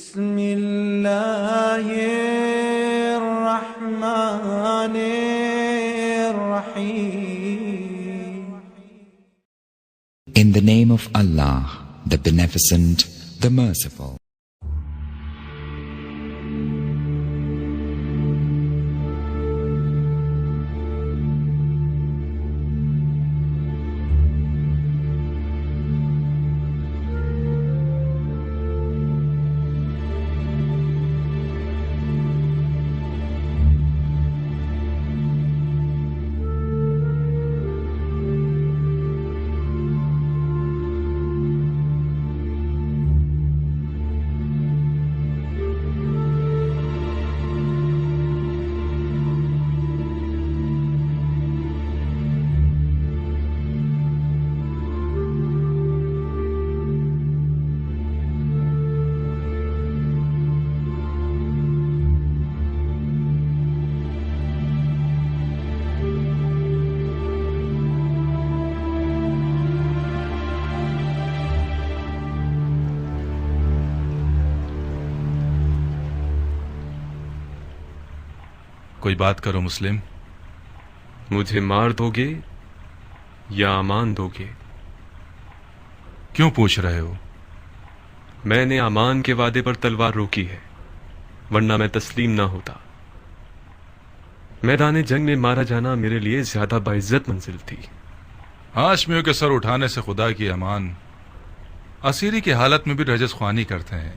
بسم الله الرحمن الرحيم. In the name of Allah, the Beneficent, the Merciful. کوئی بات کرو مسلم. مجھے مار دو گے یا امان دو گے؟ کیوں پوچھ رہے ہو؟ میں نے امان کے وعدے پر تلوار روکی ہے، ورنہ میں تسلیم نہ ہوتا. میدان جنگ میں مارا جانا میرے لیے زیادہ باعزت منزل تھی. ہاشمیوں کے سر اٹھانے سے خدا کی امان. اسیری کی حالت میں بھی رجس خوانی کرتے ہیں.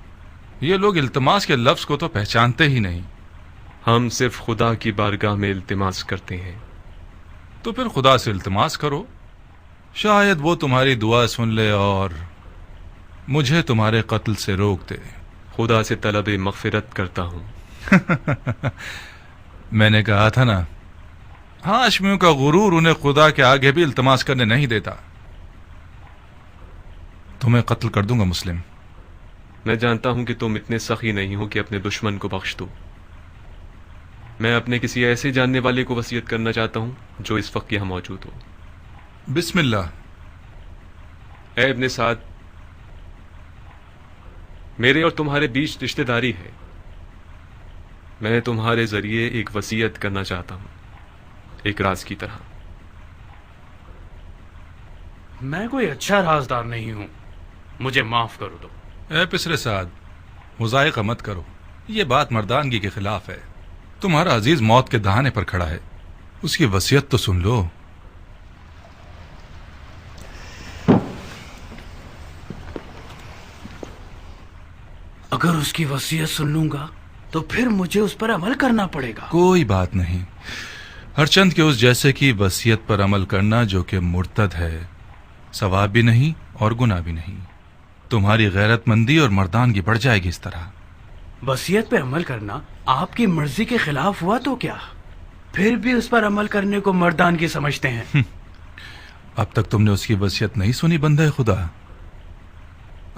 یہ لوگ التماس کے لفظ کو تو پہچانتے ہی نہیں. ہم صرف خدا کی بارگاہ میں التماس کرتے ہیں. تو پھر خدا سے التماس کرو، شاید وہ تمہاری دعا سن لے اور مجھے تمہارے قتل سے روک دے. خدا سے طلب مغفرت کرتا ہوں. میں نے کہا تھا نا، ہاشمیوں کا غرور انہیں خدا کے آگے بھی التماس کرنے نہیں دیتا. تمہیں قتل کر دوں گا مسلم. میں جانتا ہوں کہ تم اتنے سخی نہیں ہو کہ اپنے دشمن کو بخش دو. میں اپنے کسی ایسے جاننے والے کو وصیت کرنا چاہتا ہوں جو اس وقت یہاں موجود ہو. بسم اللہ. اے ابن سعد، میرے اور تمہارے بیچ رشتہ داری ہے. میں تمہارے ذریعے ایک وصیت کرنا چاہتا ہوں، ایک راز کی طرح. میں کوئی اچھا رازدار نہیں ہوں، مجھے معاف کر دو. اے پسر سعد، مضائقہ مت کرو. یہ بات مردانگی کے خلاف ہے. تمہارا عزیز موت کے دہانے پر کھڑا ہے، اس کی وصیت تو سن لو. اگر اس کی وصیت سن لوں گا تو پھر مجھے اس پر عمل کرنا پڑے گا. کوئی بات نہیں. ہر چند کے اس جیسے کی وصیت پر عمل کرنا جو کہ مرتد ہے، ثواب بھی نہیں اور گناہ بھی نہیں. تمہاری غیرت مندی اور مردانگی بڑھ جائے گی اس طرح. وصیت پہ عمل کرنا آپ کی مرضی کے خلاف ہوا تو کیا؟ پھر بھی اس پر عمل کرنے کو مردانگی سمجھتے ہیں. اب تک تم نے اس کی وصیت نہیں سنی بندہ خدا.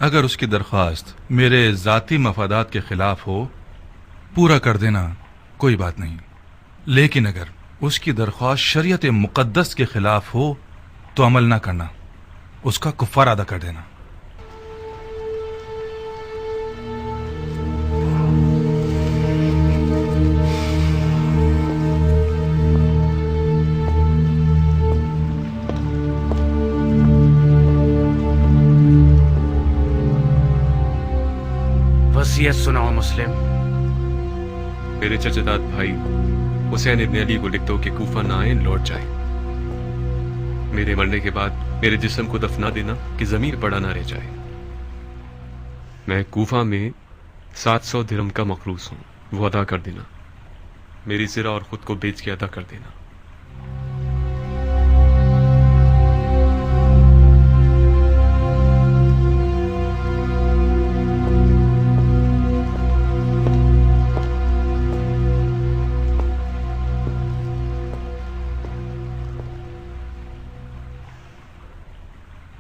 اگر اس کی درخواست میرے ذاتی مفادات کے خلاف ہو، پورا کر دینا، کوئی بات نہیں. لیکن اگر اس کی درخواست شریعت مقدس کے خلاف ہو تو عمل نہ کرنا، اس کا کفارہ ادا کر دینا. وصیت سناؤ مسلم. میرے چچا بھائی حسین ابن علی کو لکھ دو کہ کوفہ نہ آئیں، لوٹ جائیں. میرے مرنے کے بعد میرے جسم کو دفنا دینا کہ ضمیر پڑا نہ رہ جائے. میں کوفہ میں 700 درہم کا مقروض ہوں، وہ ادا کر دینا. میری زرہ اور خود کو بیچ کے ادا کر دینا.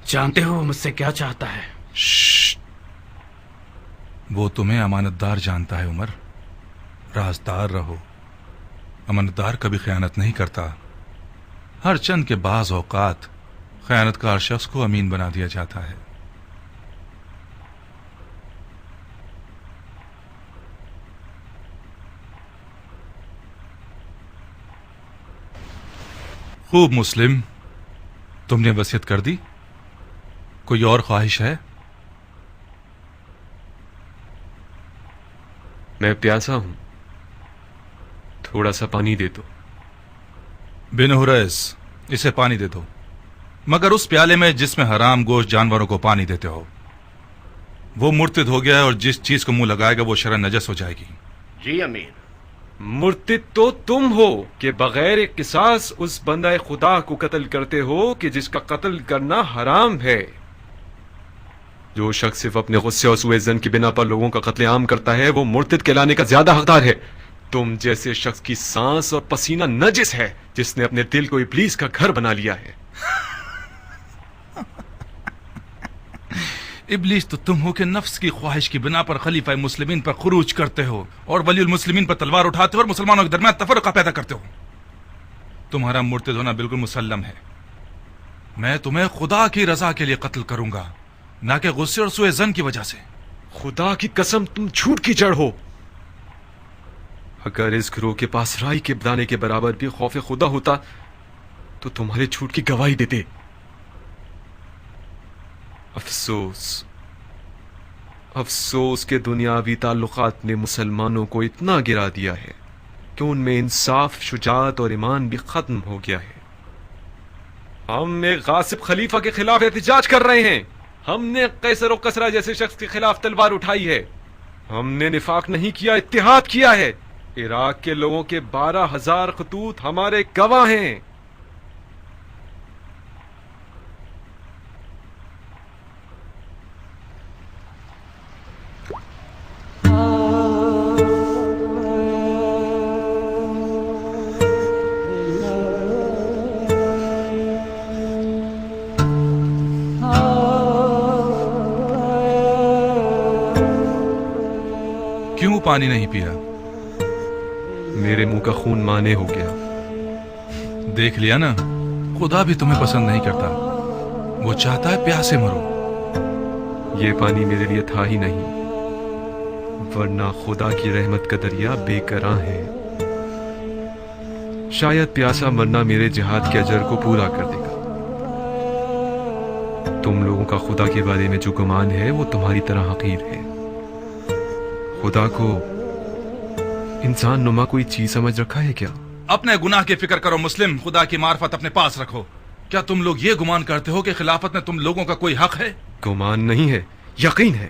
جانتے ہو وہ مجھ سے کیا چاہتا ہے؟ وہ تمہیں امانت دار جانتا ہے عمر. رازدار رہو. امانت دار کبھی خیانت نہیں کرتا. ہر چند کے بعض اوقات خیانت کار شخص کو امین بنا دیا جاتا ہے. خوب مسلم، تم نے وصیت کر دی؟ کوئی اور خواہش ہے؟ میں پیاسا ہوں، تھوڑا سا پانی دے دو۔ بن حریث، اسے پانی دے دو، مگر اس پیالے میں جس میں حرام گوشت جانوروں کو پانی دیتے ہو۔ وہ مرتد ہو گیا ہے اور جس چیز کو منہ لگائے گا وہ شرع نجس ہو جائے گی۔ جی امیر۔ مرتد تو تم ہو کہ بغیر قصاص اس بندہ خدا کو قتل کرتے ہو کہ جس کا قتل کرنا حرام ہے۔ جو شخص صرف اپنے غصے اور سوء ظن کی بنا پر لوگوں کا قتل عام کرتا ہے وہ مرتد کہلانے کا زیادہ حقدار ہے۔ تم جیسے شخص کی سانس اور پسینہ نجس ہے جس نے اپنے دل کو ابلیس کا گھر بنا لیا ہے۔ ابلیس تو تم ہو کہ نفس کی خواہش کی بنا پر خلیفہ مسلمین پر خروج کرتے ہو اور ولی المسلمین پر تلوار اٹھاتے ہو اور مسلمانوں کے درمیان تفرقہ پیدا کرتے ہو۔ تمہارا مرتد ہونا بالکل مسلم ہے۔ میں تمہیں خدا کی رضا کے لیے قتل کروں گا، نہ کہ غصے اور سوء ظن کی وجہ سے۔ خدا کی قسم تم جھوٹ کی جڑ ہو۔ اگر اس گروہ کے پاس رائی کے دانے کے برابر بھی خوف خدا ہوتا تو تمہارے جھوٹ کی گواہی دیتے۔ افسوس، افسوس کہ دنیاوی تعلقات نے مسلمانوں کو اتنا گرا دیا ہے کہ ان میں انصاف، شجاعت اور ایمان بھی ختم ہو گیا ہے۔ ہم ایک غاصب خلیفہ کے خلاف احتجاج کر رہے ہیں۔ ہم نے قیصر و کسریٰ جیسے شخص کے خلاف تلوار اٹھائی ہے۔ ہم نے نفاق نہیں کیا، اتحاد کیا ہے۔ عراق کے لوگوں کے 12,000 خطوط ہمارے گواہ ہیں۔ کیوں پانی نہیں پیا؟ میرے منہ کا خون مانے ہو گیا۔ دیکھ لیا نا، خدا بھی تمہیں پسند نہیں کرتا، وہ چاہتا ہے پیاسے مرو۔ یہ پانی میرے لیے تھا ہی نہیں، ورنہ خدا کی رحمت کا دریا بے کراں ہے۔ شاید پیاسا مرنا میرے جہاد کے اجر کو پورا کر دے گا۔ تم لوگوں کا خدا کے بارے میں جو گمان ہے وہ تمہاری طرح حقیر ہے۔ خدا کو انسان نما کوئی چیز سمجھ رکھا ہے کیا؟ اپنے گناہ کی فکر کرو مسلم، خدا کی معرفت اپنے پاس رکھو۔ کیا تم لوگ یہ گمان کرتے ہو کہ خلافت میں تم لوگوں کا کوئی حق ہے؟ گمان نہیں ہے، یقین ہے۔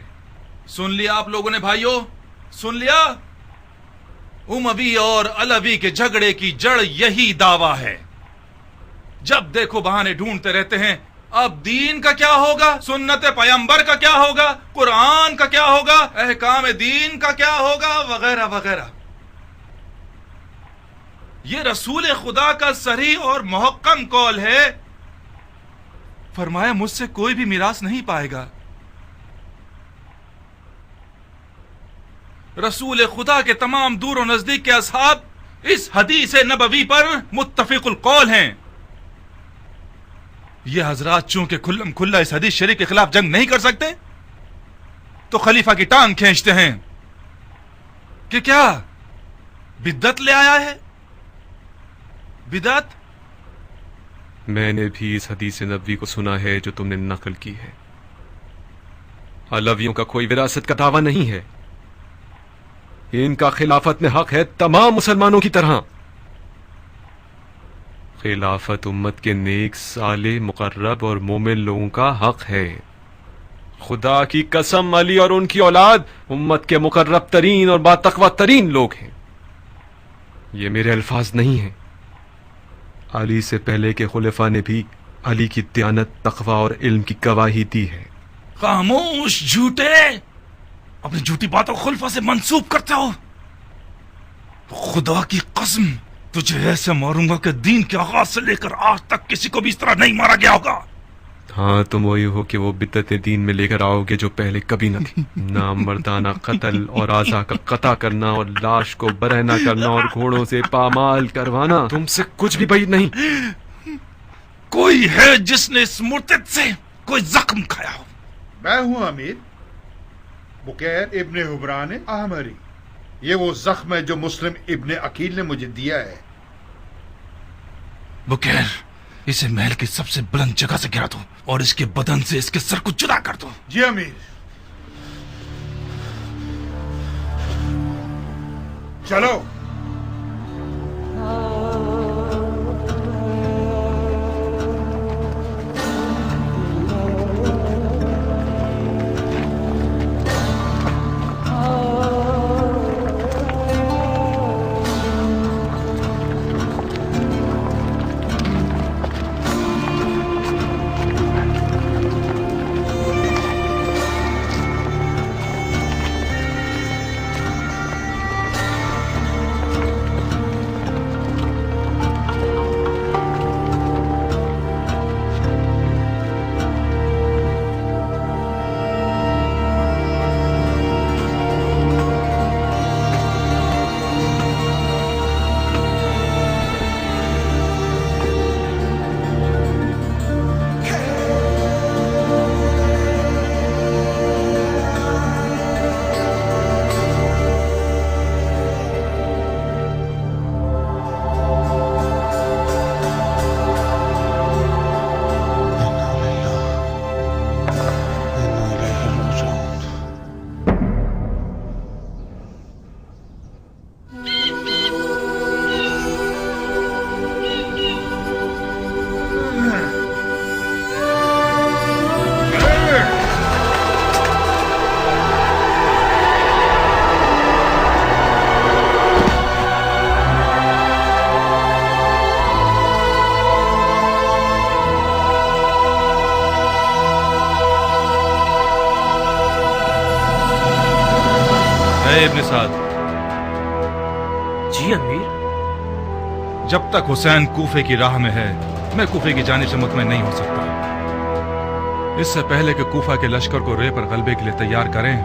سن لیا آپ لوگوں نے بھائیوں، سن لیا؟ اموی اور علوی کے جھگڑے کی جڑ یہی دعویٰ ہے۔ جب دیکھو بہانے ڈھونڈتے رہتے ہیں، اب دین کا کیا ہوگا، سنت پیغمبر کا کیا ہوگا، قرآن کا کیا ہوگا، احکام دین کا کیا ہوگا، وغیرہ وغیرہ۔ یہ رسول خدا کا صریح اور محکم قول ہے، فرمایا مجھ سے کوئی بھی میراث نہیں پائے گا۔ رسول خدا کے تمام دور و نزدیک کے اصحاب اس حدیث نبوی پر متفق القول ہیں۔ یہ حضرات چونکہ کھلم کھلا اس حدیث شریف کے خلاف جنگ نہیں کر سکتے تو خلیفہ کی ٹانگ کھینچتے ہیں کہ کیا بدعت لے آیا ہے۔ بدعت؟ میں نے بھی اس حدیث نبوی کو سنا ہے جو تم نے نقل کی ہے۔ علویوں کا کوئی وراثت کا دعویٰ نہیں ہے، ان کا خلافت میں حق ہے تمام مسلمانوں کی طرح۔ خلافت امت کے نیک، صالح، مقرب اور مومن لوگوں کا حق ہے۔ خدا کی قسم علی اور ان کی اولاد امت کے مقرب ترین اور باتقوی ترین لوگ ہیں۔ یہ میرے الفاظ نہیں ہیں، علی سے پہلے کے خلفاء نے بھی علی کی دیانت، تقوی اور علم کی گواہی دی ہے۔ خاموش جھوٹے، اپنی جھوٹی باتوں کو خلفاء سے منسوب کرتے ہو۔ خدا کی قسم تجھے ایسے ماروں گا کہ دین کے آغاز سے لے کر آج تک کسی کو بھی اس طرح نہیں مارا گیا ہوگا۔ ہاں تم وہی ہو کہ وہ بدعت دین میں لے کر آؤ گے جو پہلے کبھی نہ تھی۔ نامردانہ قتل اور اعضاء کا قطع کرنا اور لاش کو برہنہ کرنا اور گھوڑوں سے پامال کروانا تم سے کچھ بھی بعید نہیں۔ کوئی ہے جس نے اس مرتد سے کوئی زخم کھایا ہو؟ میں ہوں امیر، بکیر ابن حبران احمری۔ یہ وہ زخم ہے جو مسلم ابن عقیل نے مجھے دیا ہے۔ بکیر، اسے محل کی سب سے بلند جگہ سے گرا دو اور اس کے بدن سے اس کے سر کو جدا کر دو. جی امیر. چلو. ابن سعد. جی امیر. جب تک حسین کوفے کی راہ میں ہے میں کوفے کی جانب سے مطمئن نہیں ہو سکتا. اس سے پہلے کہ کوفہ کے لشکر کو رے پر غلبے کے لیے تیار کریں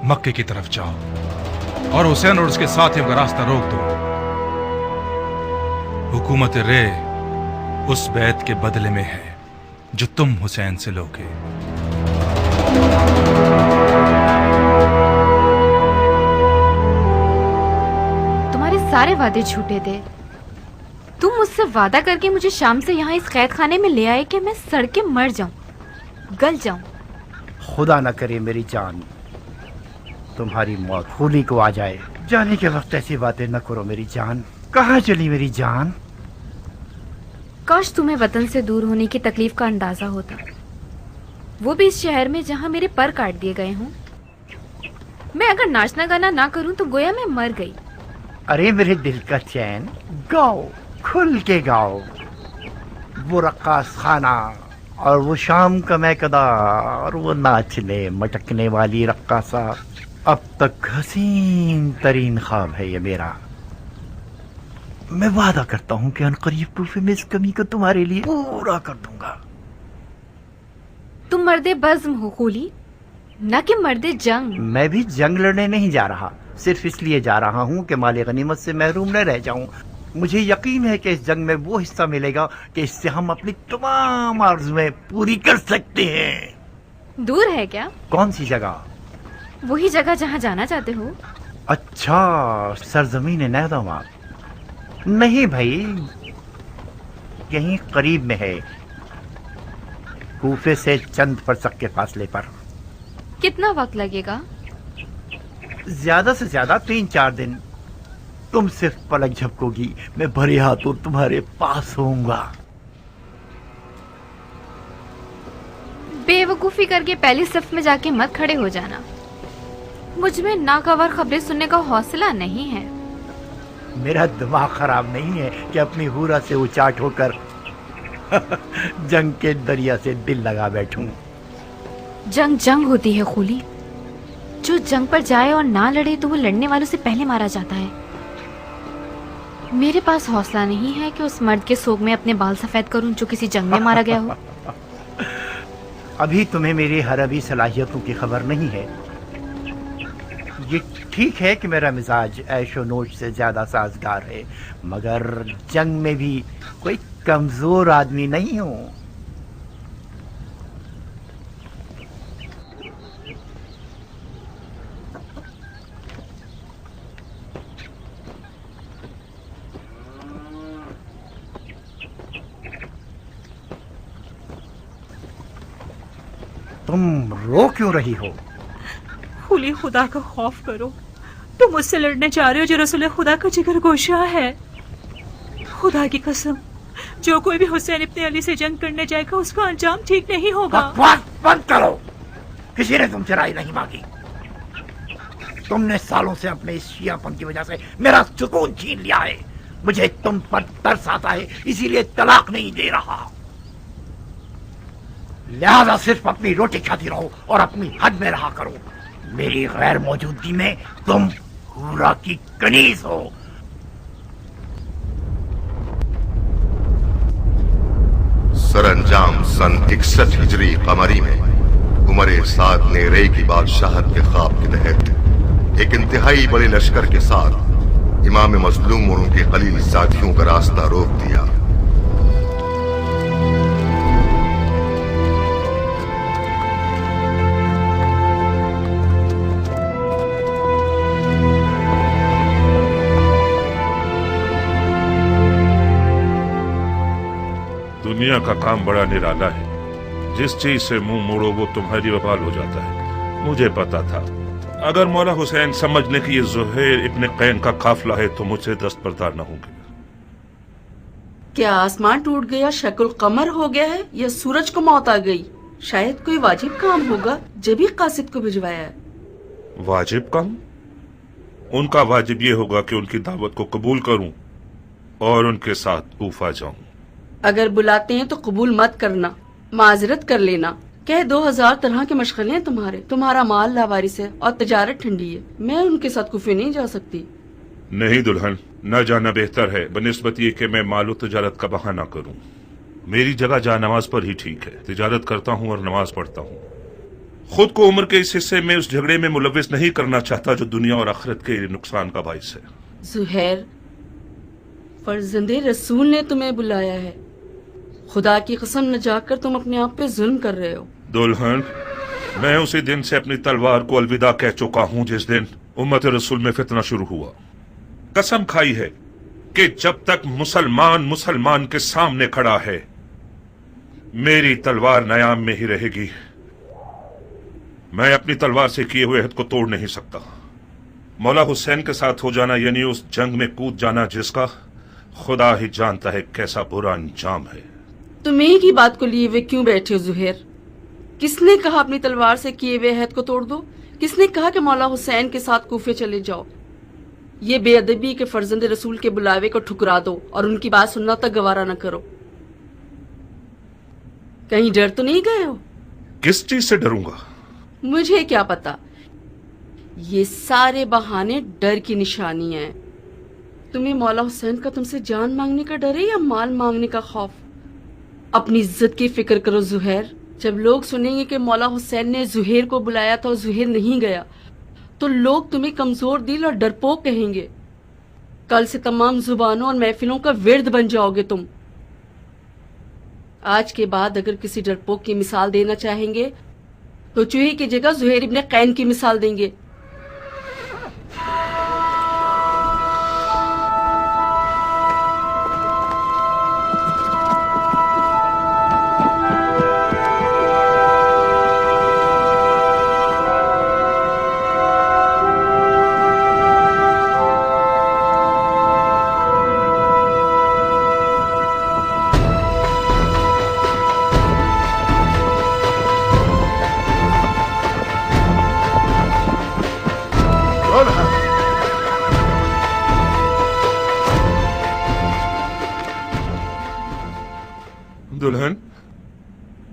مکے کی طرف جاؤ اور حسین اور اس کے ساتھیوں کا راستہ روک دو. حکومت رے اس بیعت کے بدلے میں ہے جو تم حسین سے لوگے. سارے وعدے جھوٹے تھے. تم مجھ سے وعدہ کر کے مجھے شام سے یہاں اس قید خانے میں لے آئے کہ میں سڑ کے مر جاؤں, گل جاؤں. خدا نہ کرے میری جان تمہاری موت ہولی کو آ جائے. جانے کے وقت ایسی باتیں نہ کرو میری جان. کہاں چلی میری جان؟ کاش تمہیں وطن سے دور ہونے کی تکلیف کا اندازہ ہوتا, وہ بھی اس شہر میں جہاں میرے پر کاٹ دیے گئے ہوں. میں اگر ناچنا گانا نہ کروں تو گویا میں مر گئی. ارے میرے دل کا چین, گاؤ, کھل کے گاؤ. وہ رقاص خانہ اور وہ شام کا میکدہ اور وہ ناچنے مٹکنے والی رقاصہ اب تک حسین ترین خواب ہے یہ میرا. میں وعدہ کرتا ہوں کہ عنقریب کوفے میں اس کمی کو تمہارے لیے پورا کر دوں گا. تم مرد بزم ہو خولی, نہ کہ مرد جنگ. میں بھی جنگ لڑنے نہیں جا رہا, صرف اس لیے جا رہا ہوں کہ مال غنیمت سے محروم نہ رہ جاؤں. مجھے یقین ہے کہ اس جنگ میں وہ حصہ ملے گا کہ اس سے ہم اپنی تمام آرزویں پوری کر سکتے ہیں. دور ہے کیا؟ کون سی جگہ؟ وہی جگہ جہاں جانا چاہتے ہو. اچھا, سرزمین نہداما. نہیں بھائی, یہیں قریب میں ہے, کوفے سے چند فرسخ کے فاصلے پر. کتنا وقت لگے گا؟ زیادہ سے زیادہ 3-4 دن. تم صرف پلک جھپکو گی, میں بھرے ہاتھوں تمہارے پاس ہوں گا. بے وقوفی کر کے پہلی صف میں جا کے مت کھڑے ہو جانا. مجھ میں ناگوار خبریں سننے کا حوصلہ نہیں ہے. میرا دماغ خراب نہیں ہے کہ اپنی حورا سے اچاٹ ہو کر جنگ کے دریا سے دل لگا بیٹھوں. جنگ ہوتی ہے خولی. جو جنگ پر جائے اور نہ لڑے تو وہ لڑنے والوں سے پہلے مارا جاتا ہے. میرے پاس حوصلہ نہیں ہے کہ اس مرد کے سوگ میں اپنے بال سفید کروں جو کسی جنگ میں مارا گیا ہو. ابھی تمہیں میری حربی صلاحیتوں کی خبر نہیں ہے. یہ ٹھیک ہے کہ میرا مزاج عیش و نوش سے زیادہ سازگار ہے, مگر جنگ میں بھی کوئی کمزور آدمی نہیں ہوں. तुम रो क्यों रही हो? खुली खुदा का खौफ करो, तुम मुझसे लड़ने जा रहे हो जो रसूल खुदा का जिगर गोशा है। खुदा की कसम, जो कोई भी हुसैन इब्ने अली से जंग करने जाएगा उसका अंजाम ठीक नहीं होगा। बकवास बंद करो, किसी ने तुमसे राय नहीं मांगी। तुमने सालों से अपने इस शियापन की वजह से मेरा सुकून छीन लिया है। मुझे तुम पर तरस आता है, इसीलिए तलाक नहीं दे रहा। लिहाजा सिर्फ अपनी रोटी खाती रहो और अपनी हद में रहा करो। मेरी गैर मौजूदगी में तुम हूरा की कनीज हो। सरअंजाम सन 61 हिजरी कमरी में उमर साद ने रे की बादशाहत के ख्वाब के तहत एक इंतहाई बड़े लश्कर के साथ इमाम मजलूम और उनके खलील साथियों का रास्ता रोक दिया। दुनिया का काम बड़ा निराला है, जिस चीज से मुंह मोड़ो वो तुम्हारी वबाल हो जाता है। मुझे पता था अगर मौला हुसैन समझ ले कि ये ज़ुहैर इब्ने कैन का काफिला है तो मुझसे दस्तबरदार न होंगे। क्या आसमान टूट गया, शक्ल कमर हो गया है, या सूरज को मौत आ गई? शायद कोई वाजिब काम होगा जब ही कासिद को भिजवाया है। वाजिब काम? उनका वाजिब ये होगा कि उनकी दावत को कबूल करूं और उनके साथ कूफा जाऊं। अगर बुलाते हैं तो कबूल मत करना, माजरत कर लेना। कह 2000 तरह के मशगले हैं तुम्हारा माल लावारिस है और तजारत ठंडी है। मैं उनके साथ कुफे नहीं जा सकती। नहीं दुल्हन, न जाना बेहतर है बनिस्बत ये कि मैं मालो तजारत का बहाना करूं। मेरी जगह जा नमाज पर ही ठीक है। तिजारत करता हूं और नमाज पढ़ता हूं। खुद को उम्र के इस हिस्से में उस झगड़े में मुलविस नहीं करना चाहता जो दुनिया और आखिरत के नुकसान का बाइस है। ज़ुहैर, फर्जंदे रसूल ने तुम्हें बुलाया है। खुदा की कसम न जाकर तुम अपने आप पे जुल्म कर रहे हो। दुल्हन, मैं उसी दिन से अपनी तलवार को अलविदा कह चुका हूं जिस दिन उम्मत रसूल में फितना शुरू हुआ। कसम खाई है कि जब तक मुसलमान के सामने खड़ा है मेरी तलवार नयाम में ही रहेगी। मैं अपनी तलवार से किए हुए अहद को तोड़ नहीं सकता। मौला हुसैन के साथ हो जाना यानी उस जंग में कूद जाना जिसका खुदा ही जानता है कैसा बुरा अंजाम है। तुम एक ही बात को लिए हुए क्यों बैठे हो ज़ुहैर? किसने कहा अपनी तलवार से किए हुए अहद को तोड़ दो? किसने कहा कि मौला हुसैन के साथ कूफे चले जाओ? ये बेअदबी के फर्जंद रसूल के बुलावे को ठुकरा दो और उनकी बात सुनना तक गवारा न करो। कहीं डर तो नहीं गए हो? किस चीज से डरूंगा? मुझे क्या पता। ये सारे बहाने डर की निशानी है। तुम्हें मौला हुसैन का तुमसे जान मांगने का डर है या माल मांगने का खौफ? अपनी इज्जत की फिक्र करो ज़ुहैर। जब लोग सुनेंगे कि मौला हुसैन ने ज़ुहैर को बुलाया था और ज़ुहैर नहीं गया तो लोग तुम्हें कमजोर दिल और डरपोक कहेंगे। कल से तमाम जुबानों और महफिलों का विर्द बन जाओगे तुम। आज के बाद अगर किसी डरपोक की मिसाल देना चाहेंगे तो चूहे की जगह ज़ुहैर इब्ने कैन की मिसाल देंगे।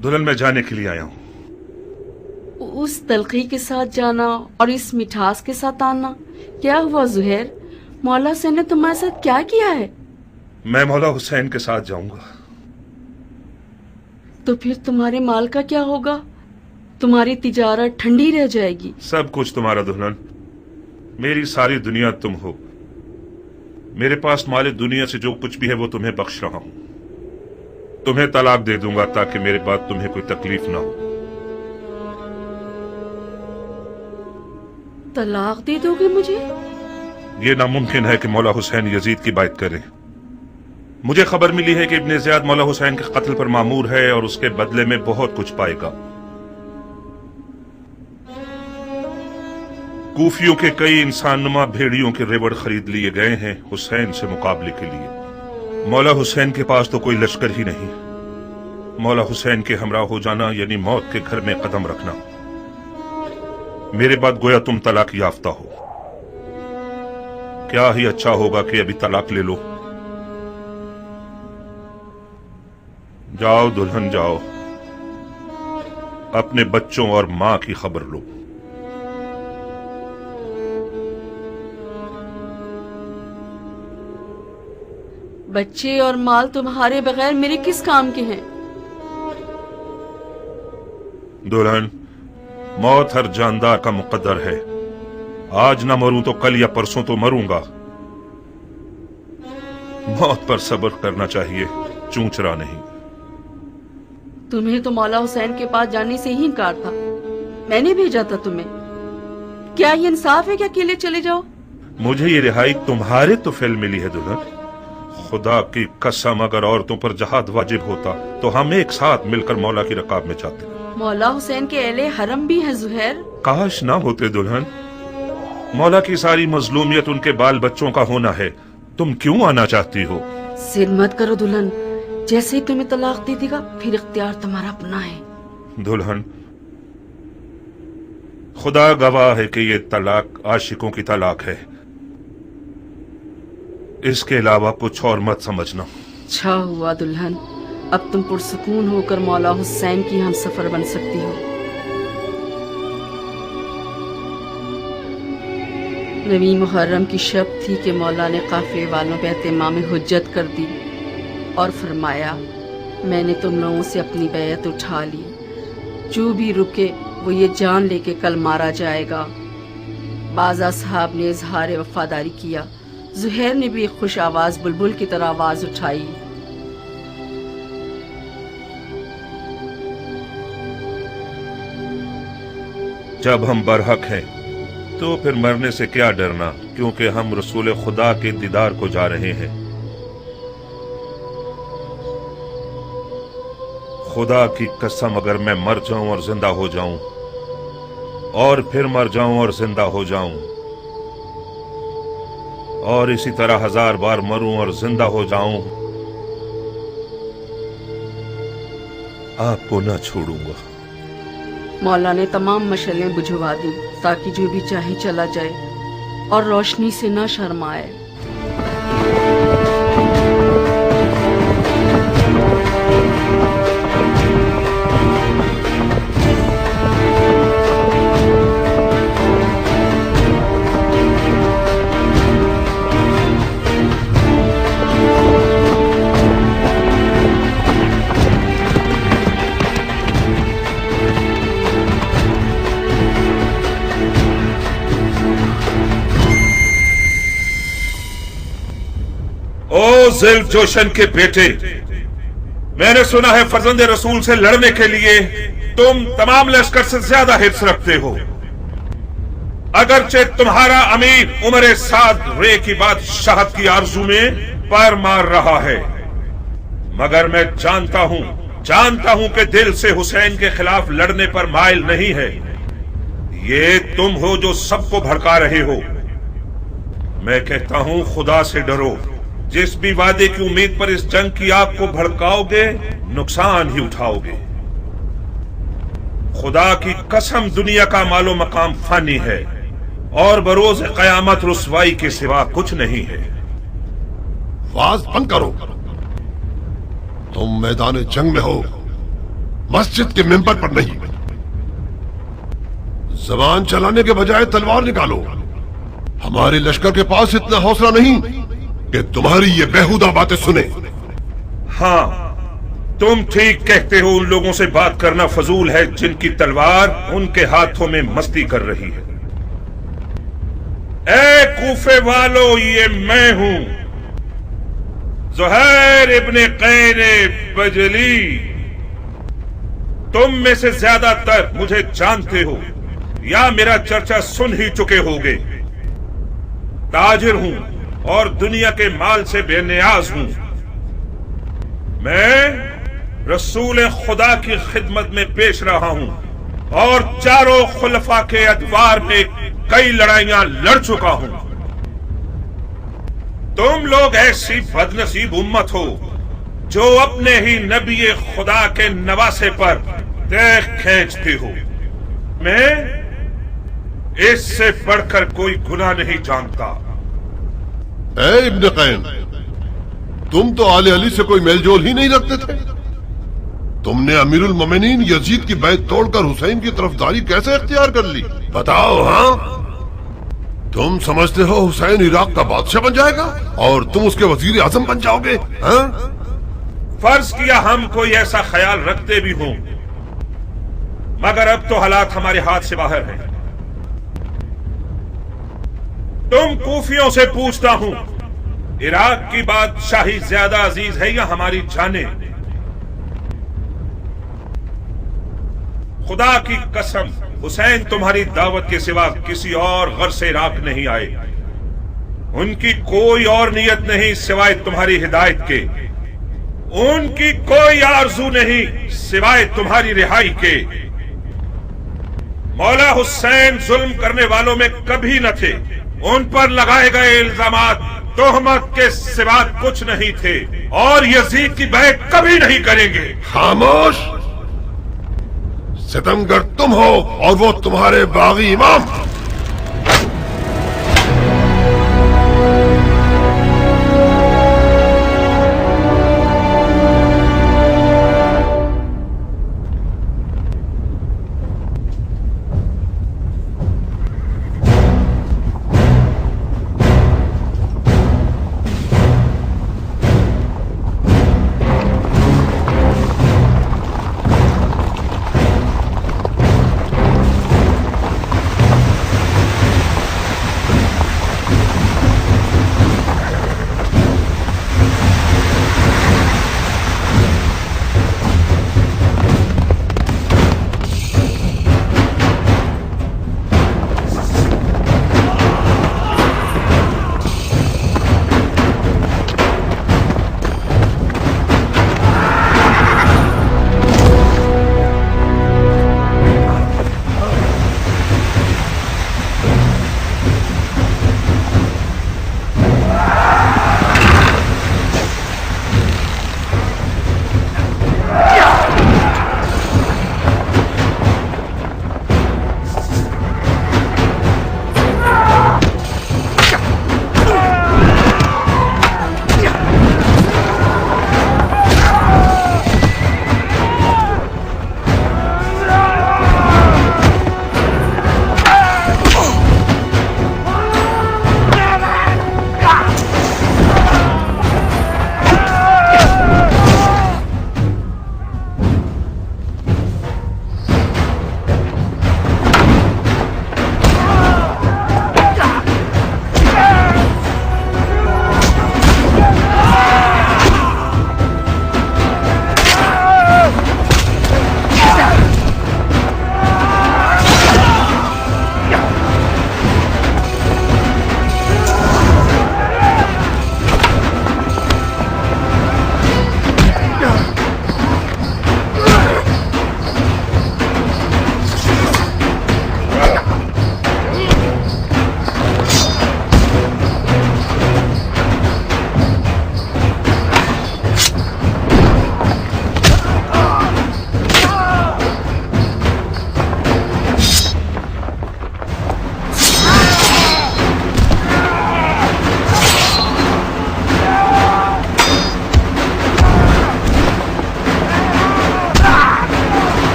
दुल्हन मैं जाने के लिए आया हूं। उस तलखी के साथ जाना और इस मिठास के साथ आना, क्या हुआ ज़ुहैर? मौला हुसैन ने तुम्हारे साथ क्या किया है? मैं मौला हुसैन के साथ जाऊंगा। तो फिर तुम्हारे माल का क्या होगा? तुम्हारी तिजारत ठंडी रह जाएगी। सब कुछ तुम्हारा दुल्हन। मेरी सारी दुनिया तुम हो। मेरे पास माले दुनिया से जो कुछ भी है वो तुम्हें बख्श रहा हूं। तुम्हें तलाक दे दूंगा ताकि मेरे बाद तुम्हें कोई तकलीफ ना हो। तलाक दे दोगे मुझे? ये नामुमकिन है कि मौला हुसैन यजीद की बात करें। मुझे खबर मिली है कि इब्ने ज़ियाद मौला हुसैन के कत्ल पर मामूर है और उसके बदले में बहुत कुछ पाएगा। کوفیوں کے کئی انسان نما بھیڑیوں کے ریوڑ خرید لیے گئے ہیں حسین سے مقابلے کے لیے. مولا حسین کے پاس تو کوئی لشکر ہی نہیں. مولا حسین کے ہمراہ ہو جانا یعنی موت کے گھر میں قدم رکھنا. میرے بعد گویا تم طلاق یافتہ ہو. کیا ہی اچھا ہوگا کہ ابھی طلاق لے لو. جاؤ دلہن جاؤ، اپنے بچوں اور ماں کی خبر لو. بچے اور مال تمہارے بغیر میرے کس کام کے ہیں؟ دلہن، موت ہر جاندار کا مقدر ہے. آج نہ مروں تو کل یا پرسوں تو مروں گا. موت پر صبر کرنا چاہیے، چونچرا نہیں. تمہیں تو مولا حسین کے پاس جانے سے ہی انکار تھا. میں نے بھیجا تھا تمہیں. کیا یہ انصاف ہے کہ اکیلے چلے جاؤ؟ مجھے یہ رہائی تمہارے تو فعل ملی ہے دلہن. خدا کی قسم اگر عورتوں پر جہاد واجب ہوتا تو ہم ایک ساتھ مل کر مولا کی رکاب میں جاتے. مولا حسین کے اہل حرم بھی ہیں زہیر. کاش نہ ہوتے دلہن. مولا کی ساری مظلومیت ان کے بال بچوں کا ہونا ہے. تم کیوں آنا چاہتی ہو؟ ضد مت کرو دلہن. جیسے ہی تمہیں طلاق دے دے گا پھر اختیار تمہارا اپنا ہے. دلہن، خدا گواہ ہے کہ یہ طلاق عاشقوں کی طلاق ہے. اس کے علاوہ کچھ اور مت سمجھنا. اچھا ہوا دلہن، اب تم پرسکون ہو کر مولا حسین کی ہم سفر بن سکتی ہو. نویں محرم کی شب تھی کہ مولا نے قافلے والوں پہ اہتمام حجت کر دی اور فرمایا میں نے تم لوگوں سے اپنی بیعت اٹھا لی. جو بھی رکے وہ یہ جان لے کے کل مارا جائے گا. بعض اصحاب نے اظہار وفاداری کیا. زہیر نے بھی ایک خوش آواز بلبل کی طرح آواز اٹھائی. جب ہم برحق ہیں تو پھر مرنے سے کیا ڈرنا، کیونکہ ہم رسول خدا کے دیدار کو جا رہے ہیں. خدا کی قسم اگر میں مر جاؤں اور زندہ ہو جاؤں اور پھر مر جاؤں اور زندہ ہو جاؤں اور اسی طرح 1000 بار مروں اور زندہ ہو جاؤں، آپ کو نہ چھوڑوں گا. مولا نے تمام مشعلیں بجھوا دی تاکہ جو بھی چاہے چلا جائے اور روشنی سے نہ شرمائے. او ذیل جوشن کے بیٹے، میں نے سنا ہے فرزند رسول سے لڑنے کے لیے تم تمام لشکر سے زیادہ حرص رکھتے ہو. اگرچہ تمہارا امیر عمر سعد رے کی بادشاہت کی آرزو میں پیر مار رہا ہے، مگر میں جانتا ہوں کہ دل سے حسین کے خلاف لڑنے پر مائل نہیں ہے. یہ تم ہو جو سب کو بھڑکا رہے ہو. میں کہتا ہوں خدا سے ڈرو. جس بھی وعدے کی امید پر اس جنگ کی آگ کو بھڑکاؤ گے نقصان ہی اٹھاؤ گے. خدا کی قسم دنیا کا مال و مقام فانی ہے اور بروز قیامت رسوائی کے سوا کچھ نہیں ہے. واز بند کرو. تم میدان جنگ میں ہو، مسجد کے ممبر پر نہیں. زبان چلانے کے بجائے تلوار نکالو. ہمارے لشکر کے پاس اتنا حوصلہ نہیں کہ تمہاری یہ بیہودہ باتیں سنے. ہاں، تم ٹھیک کہتے ہو. ان لوگوں سے بات کرنا فضول ہے جن کی تلوار ان کے ہاتھوں میں مستی کر رہی ہے. اے کوفے والو، یہ میں ہوں زہیر ابن قین بجلی. تم میں سے زیادہ تر مجھے جانتے ہو یا میرا چرچا سن ہی چکے ہوگے. تاجر ہوں اور دنیا کے مال سے بے نیاز ہوں. میں رسول خدا کی خدمت میں پیش رہا ہوں اور چاروں خلفاء کے ادوار میں कई लड़ाइयां लड़ चुका हूं। तुम लोग ऐसी बदनसीब उम्मत हो जो अपने ही नबी खुदा के नवासे पर देख खींचती हो। मैं इससे बढ़कर कोई गुनाह नहीं जानता। ए इब्न कैन, तुम तो आले अली से कोई मेलजोल ही नहीं रखते थे। तुमने अमीरुल मोमिनीन यजीद की बैत तोड़कर हुसैन की तरफदारी कैसे इख्तियार कर ली? बताओ। हाँ, तुम समझते हो हुसैन इराक का बादशाह बन जाएगा और तुम उसके वजीर आजम बन जाओगे? हाँ? फर्ज किया हम कोई ऐसा ख्याल रखते भी हों, मगर अब तो हालात हमारे हाथ से बाहर हैं। तुम कूफियों से पूछता हूं, इराक की बादशाही ज्यादा अजीज है या हमारी जाने? खुदा की कसम, हुसैन तुम्हारी दावत के सिवा किसी और घर से इराक नहीं आए। उनकी कोई और नियत नहीं सिवाय तुम्हारी हिदायत के। उनकी कोई आरजू नहीं सिवाय तुम्हारी रिहाई के। मौला हुसैन जुल्म करने वालों में कभी न थे। उन पर लगाए गए इल्जामात तोहमत के सिवा कुछ नहीं थे और यजीद की बैत कभी नहीं करेंगे। खामोश! सितमगर तुम हो और वो तुम्हारे बागी इमाम।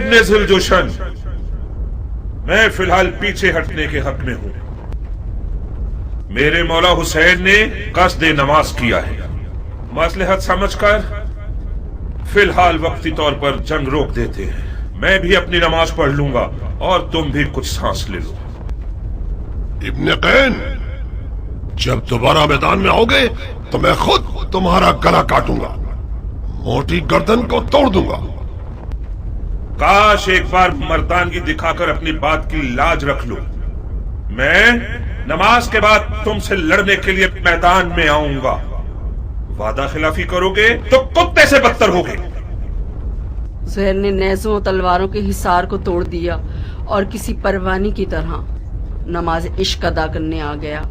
इब्ने जुलजुशन, मैं फिलहाल पीछे हटने के हक में हूं। मेरे मौला हुसैन ने कसदे नमाज किया है। मसलहत समझकर फिलहाल वक्ती तौर पर जंग रोक देते हैं। मैं भी अपनी नमाज पढ़ लूंगा और तुम भी कुछ सांस ले लो। इब्ने कैन, जब दोबारा मैदान में आओगे तो मैं खुद तुम्हारा गला काटूंगा, मोटी गर्दन को तोड़ दूंगा। काश एक बार मर्दानगी दिखाकर अपनी बात की लाज रख लो। मैं नमाज के बाद तुमसे लड़ने के लिए मैदान में आऊंगा। वादा खिलाफी करोगे तो कुत्ते से बदतर होगे। ज़ुहैर ने नेज़ों और तलवारों के हिसार को तोड़ दिया और किसी परवानी की तरह नमाज इश्क अदा करने आ गया।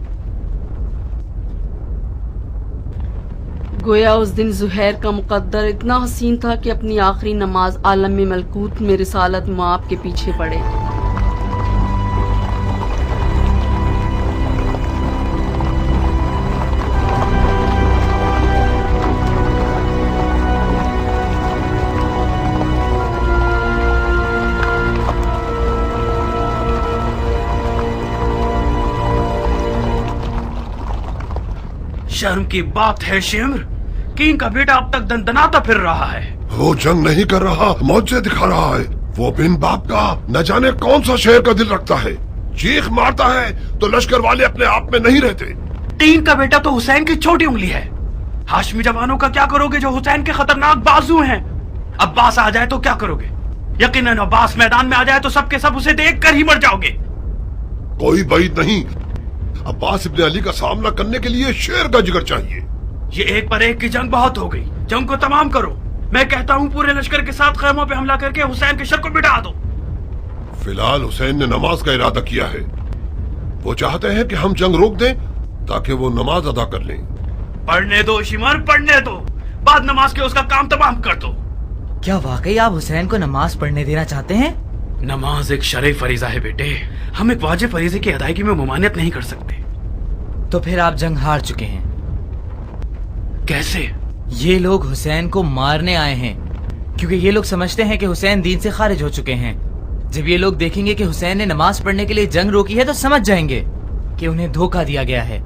गोया उस दिन ज़ुहैर का मुकद्दर इतना हसीन था कि अपनी आखिरी नमाज आलम में मलकूत में रिसालत माप के पीछे पड़े। शर्म की बात है शिम्र कि इनका बेटा अब तक दंदनाता फिर रहा है। वो जंग नहीं कर रहा, मौजे दिखा रहा है। वो बिन बाप का न जाने कौन सा शेर का दिल रखता है। चीख मारता है तो लश्कर वाले अपने आप में नहीं रहते। तीन का बेटा तो हुसैन की छोटी उंगली है। हाशमी जवानों का क्या करोगे जो हुसैन के खतरनाक बाजू हैं? अब्बास आ जाए तो क्या करोगे? यकीनन अब्बास मैदान में आ जाए तो सबके सब उसे देख कर ही मर जाओगे। कोई बैद नहीं, अब्बास इब्ने अली का सामना करने के लिए शेर का जिगर चाहिए। ये एक पर एक की जंग बहुत हो गई, जंग को तमाम करो। मैं कहता हूँ पूरे लश्कर के साथ खैमों पे हमला करके हुसैन के शर को मिटा दो। फिलहाल हुसैन ने नमाज का इरादा किया है। वो चाहते हैं कि हम जंग रोक दें ताकि वो नमाज अदा कर लें। पढ़ने दो शिमर, पढ़ने दो। बाद नमाज के उसका काम तमाम कर दो। क्या वाकई आप हुसैन को नमाज पढ़ने देना चाहते हैं? नमाज एक शरई फरीजा है बेटे। हम एक वाजिब फरीजे की अदायगी में मुमानियत नहीं कर सकते। तो फिर आप जंग हार चुके हैं। कैसे? ये लोग हुसैन को मारने आए हैं क्योंकि ये लोग समझते हैं कि हुसैन दीन से खारिज हो चुके हैं। जब ये लोग देखेंगे कि हुसैन ने नमाज पढ़ने के लिए जंग रोकी है तो समझ जाएंगे कि उन्हें धोखा दिया गया है।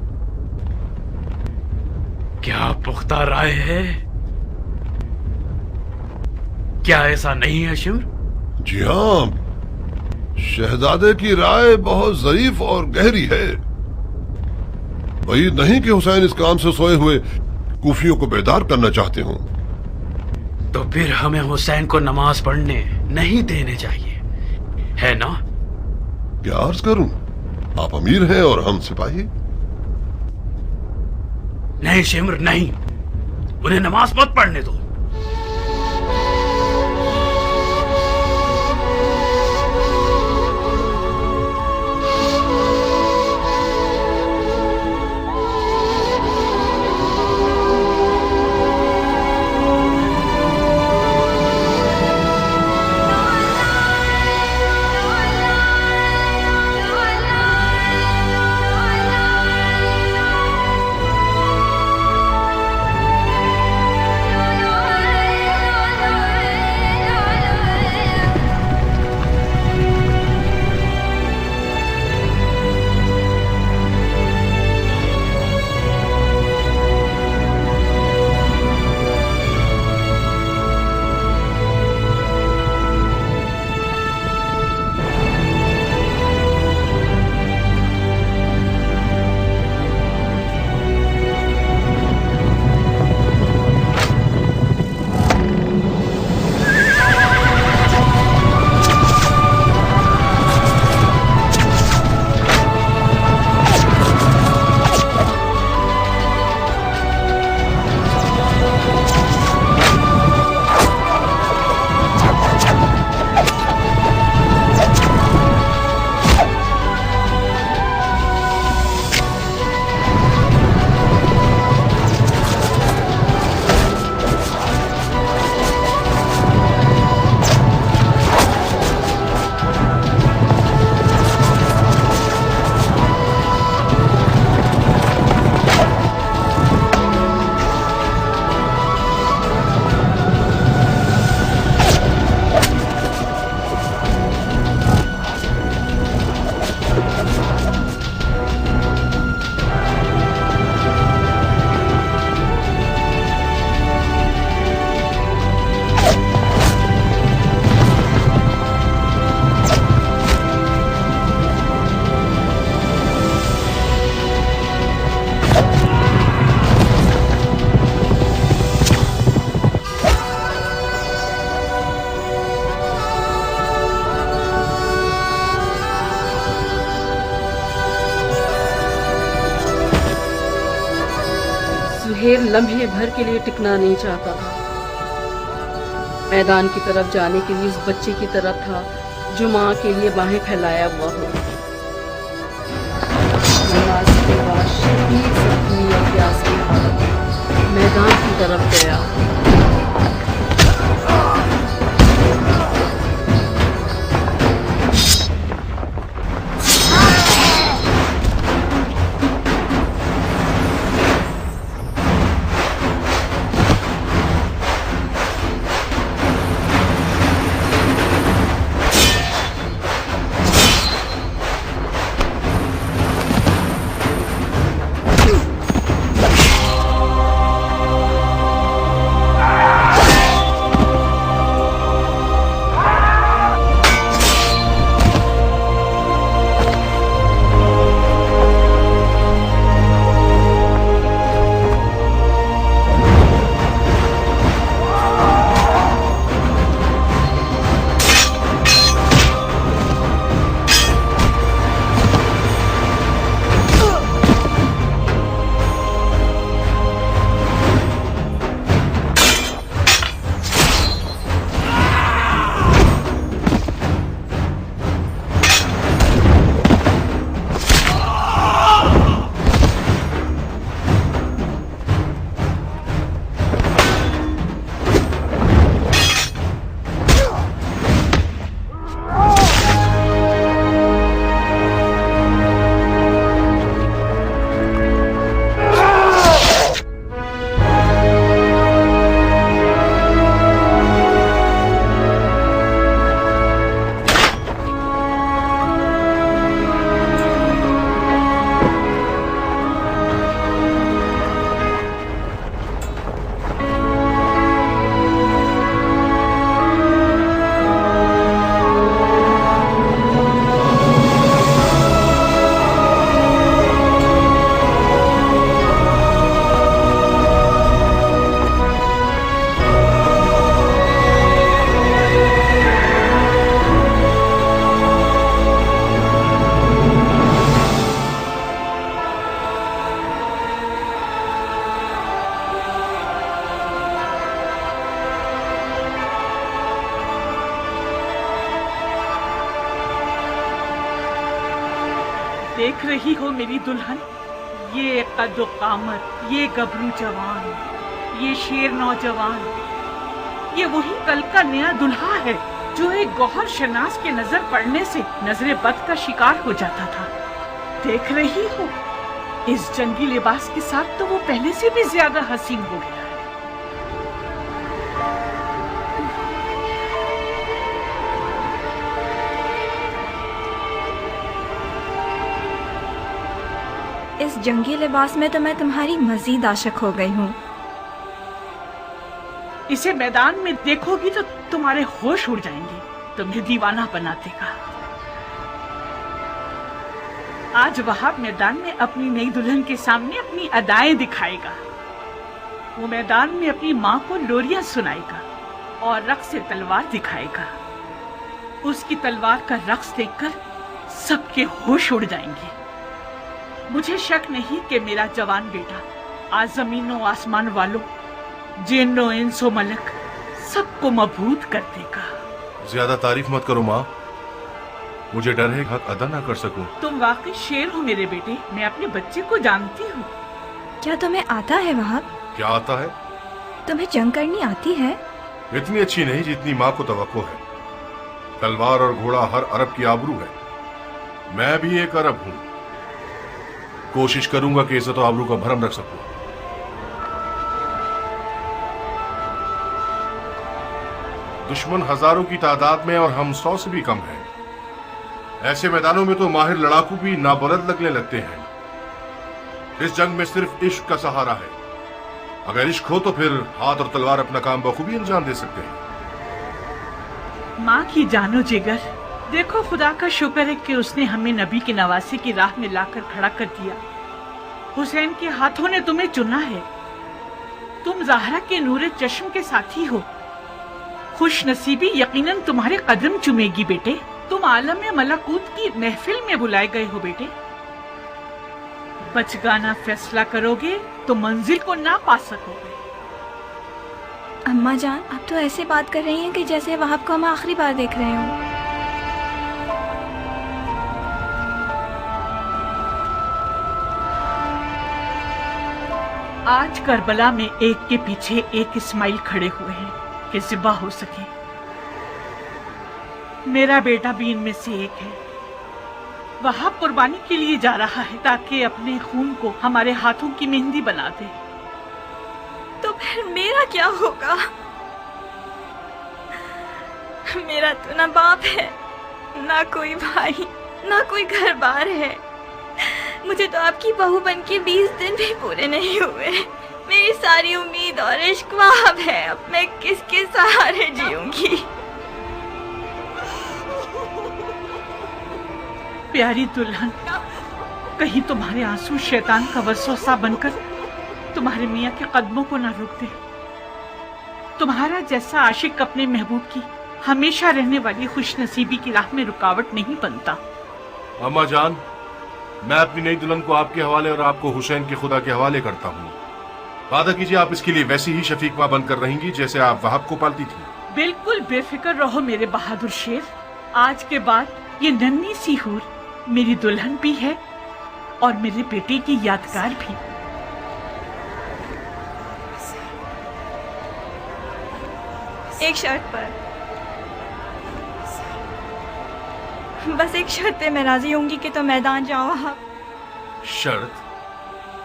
क्या पुख्ता राय है? क्या ऐसा नहीं है शिम्र? जी हाँ, शहजादे की राय बहुत ज़रीफ और गहरी है। वही नहीं कि हुसैन इस काम से सोए हुए कूफियों को बेदार करना चाहते हों। तो फिर हमें हुसैन को नमाज पढ़ने नहीं देने चाहिए, है ना? क्या अर्ज करूं, आप अमीर हैं और हम सिपाही। नहीं शिम्र नहीं, उन्हें नमाज मत पढ़ने दो। ڈھیر لمحے بھر کے لیے ٹکنا نہیں چاہتا تھا. میدان کی طرف جانے کے لیے اس بچے کی طرح تھا جو ماں کے لیے باہیں پھیلایا ہوا ہو. نماز کے بعد شدید زخمی اور پیاسی حالت میدان کی طرف گیا. دیکھ رہی ہو میری دلہن، یہ قد و قامت، یہ گبرو جوان، یہ شیر نوجوان، یہ وہی کل کا نیا دلہا ہے جو ایک گوہر شناس کے نظر پڑنے سے نظر بد کا شکار ہو جاتا تھا. دیکھ رہی ہو اس جنگی لباس کے ساتھ تو وہ پہلے سے بھی زیادہ حسین ہو گیا ہے. اس جنگی لباس میں تو میں تمہاری مزید عاشق ہو گئی ہوں. اسے میدان میں دیکھو گی تو تمہارے ہوش اڑ جائیں گے، تمہیں دیوانہ بناتے کا. آج وہاب میدان میں اپنی نئی دلہن کے سامنے اپنی ادائیں دکھائے گا. وہ میدان میں اپنی ماں کو لوریاں سنائے گا اور رقص تلوار دکھائے گا. اس کی تلوار کا رقص دیکھ کر سب کے ہوش اڑ جائیں گے. مجھے شک نہیں کہ میرا جوان بیٹا آج زمین و آسمان والوں، جن و انس و ملک سب کو مبہوت کر دے گا. زیادہ تعریف مت کرو ماں، مجھے ڈر ہے حق ادا نہ کر سکوں. تم واقعی شیر ہو میرے بیٹے، میں اپنے بچے کو جانتی ہوں. کیا تمہیں آتا ہے وہاب؟ کیا آتا ہے؟ تمہیں جنگ کرنی آتی ہے؟ اتنی اچھی نہیں جتنی ماں کو توقع ہے. تلوار اور گھوڑا ہر عرب کی آبرو ہے. میں بھی ایک عرب ہوں. کوشش کروں گا کہ عزت و آبرو کا بھرم رکھ سکوں. دشمن ہزاروں کی تعداد میں اور ہم 100 سے بھی کم ہیں. ایسے میدانوں میں تو ماہر لڑاکو بھی نابلد لگنے لگتے ہیں. اس جنگ میں صرف عشق کا سہارا ہے. اگر عشق ہو تو پھر ہاتھ اور تلوار اپنا کام بخوبی انجام دے سکتے ہیں. ماں کی جانو جگر، دیکھو خدا کا شکر ہے کہ اس نے ہمیں نبی کی نواسی کی راہ میں لا کر کھڑا کر دیا. حسین کے ہاتھوں نے تمہیں چنا ہے. تم زہرا کے نور چشم کے ساتھی ہو. خوش نصیبی یقیناً تمہارے قدم چومے گی بیٹے. تم عالم ملکوت کی محفل میں بلائے گئے ہو بیٹے. बचगाना फैसला करोगे तो मंजिल को ना पा सकोगे। अम्मा जान, आप तो ऐसे बात कर रही हैं कि जैसे वहाब को हम आखिरी बार देख रहे हों। आज करबला में एक के पीछे एक इस्माइल खड़े हुए हैं कि ज़िबा हो सके। मेरा बेटा भी इनमें से एक है। वहाब कुर्बानी के लिए जा रहा है ताकि अपने खून को हमारे हाथों की मेहंदी बना दे। तो फिर मेरा क्या होगा? मेरा तो ना बाप है, ना कोई भाई, ना कोई घर बार है। मुझे तो आपकी बहू बन के 20 दिन भी पूरे नहीं हुए। मेरी सारी उम्मीद और इश्क वहाब है। अब मैं किसके सहारे जीऊंगी? प्यारी दुल्हन, कहीं तुम्हारे आंसू शैतान का वसवसा बनकर तुम्हारे मियाँ के कदमों को ना रोक दे। तुम्हारा जैसा आशिक अपने महबूब की हमेशा रहने वाली खुशनसीबी की राह में रुकावट नहीं बनता। अम्मा जान, मैं अपनी नई दुल्हन को आपके हवाले और आपको हुसैन के खुदा के हवाले करता हूँ। वादा कीजिए आप इसके लिए वैसी ही शफीक माँ बनकर रहेंगी जैसे आप वहाब को पालती थी। बिल्कुल बेफिक्र रहो मेरे बहादुर शेर। आज के बाद ये नन्ही सी हूर मेरी दुल्हन भी है और मेरे बेटे की यादगार भी। एक शर्त पर, बस एक शर्त पे मैं राजी होंगी कि तो मैदान जाओ आप। शर्त?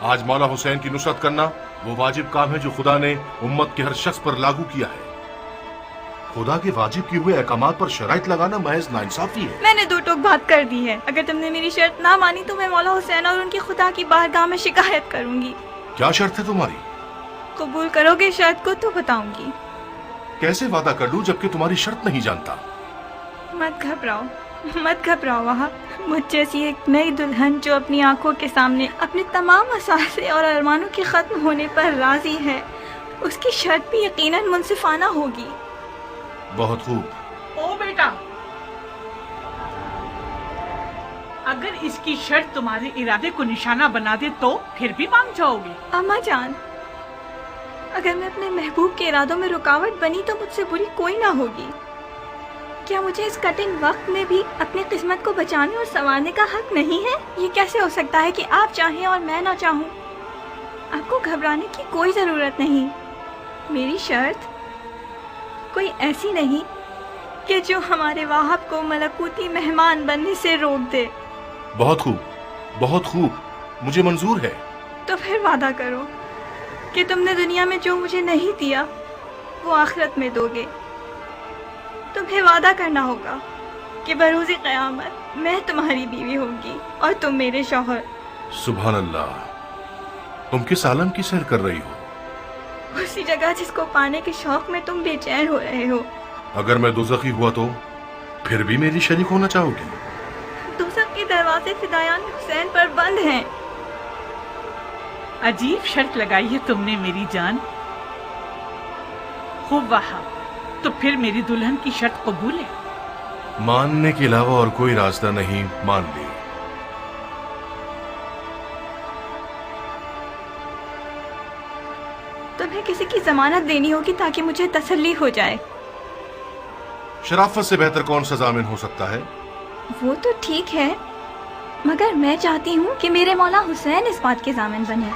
आज मौला हुसैन की नुसरत करना वो वाजिब काम है जो खुदा ने उम्मत के हर शख्स पर लागू किया है। खुदा के वाजिब किए हुए अहकामात पर शराइत लगाना महज नाइंसाफी है। मैंने 2 टोक बात कर दी है। अगर तुमने मेरी शर्त ना मानी तो मैं मौला हुसैन और उनकी खुदा की बारगाह में शिकायत करूंगी। क्या शर्त है तुम्हारी? कबूल करोगे शर्त को तो बताऊंगी। कैसे वादा कर लूं जबकि तुम्हारी शर्त नहीं जानता? मत घबराओ, मत घबराओ वहाब। मुझ जैसी एक नई दुल्हन जो अपनी आंखों के सामने अपने तमाम असासे और अरमानों के खत्म होने पर राजी है, उसकी शर्त भी यकीनन मुनसिफाना होगी। बहुत खूब। ओ बेटा, अगर इसकी शर्त तुम्हारे इरादे को निशाना बना दे तो फिर भी मान जाओगे? अम्मा जान, अगर मैं अपने महबूब के इरादों में रुकावट बनी तो मुझसे बुरी कोई ना होगी। क्या मुझे इस कठिन वक्त में भी अपनी किस्मत को बचाने और संवारने का हक नहीं है? ये कैसे हो सकता है कि आप चाहें और मैं ना चाहूं? आपको घबराने की कोई जरूरत नहीं। मेरी शर्त कोई ऐसी नहीं कि जो हमारे वाहब को मलकूती मेहमान बनने से रोक दे। बहुत खूब, बहुत खूब, मुझे मंजूर है। तो फिर वादा करो कि तुमने दुनिया में जो मुझे नहीं दिया वो आखिरत में दोगे। तुम्हें वादा करना होगा कि बरोज़े क़यामत मैं तुम्हारी बीवी होंगी और तुम मेरे शौहर। सुभान अल्लाह, तुम किस आलम की सैर कर रही हो? उसी जगह जिसको पाने के शौक में तुम बेचैन हो रहे हो। अगर मैं दोज़खी हुआ तो फिर भी मेरी शरीक होना चाहोगी? दोज़ख के दरवाजे फिदायान हुसैन पर बंद हैं। अजीब शर्त लगाई है तुमने मेरी जान। खूब वहाब, तो फिर मेरी दुल्हन की शर्त कबूल है? मानने के अलावा और कोई रास्ता नहीं, मान ली। तुम्हें किसी की जमानत देनी होगी ताकि मुझे तसल्ली हो जाए। शराफत से बेहतर कौन सा जामिन हो सकता है? वो तो ठीक है, मगर मैं चाहती हूँ कि मेरे मौला हुसैन इस बात के जामिन बने।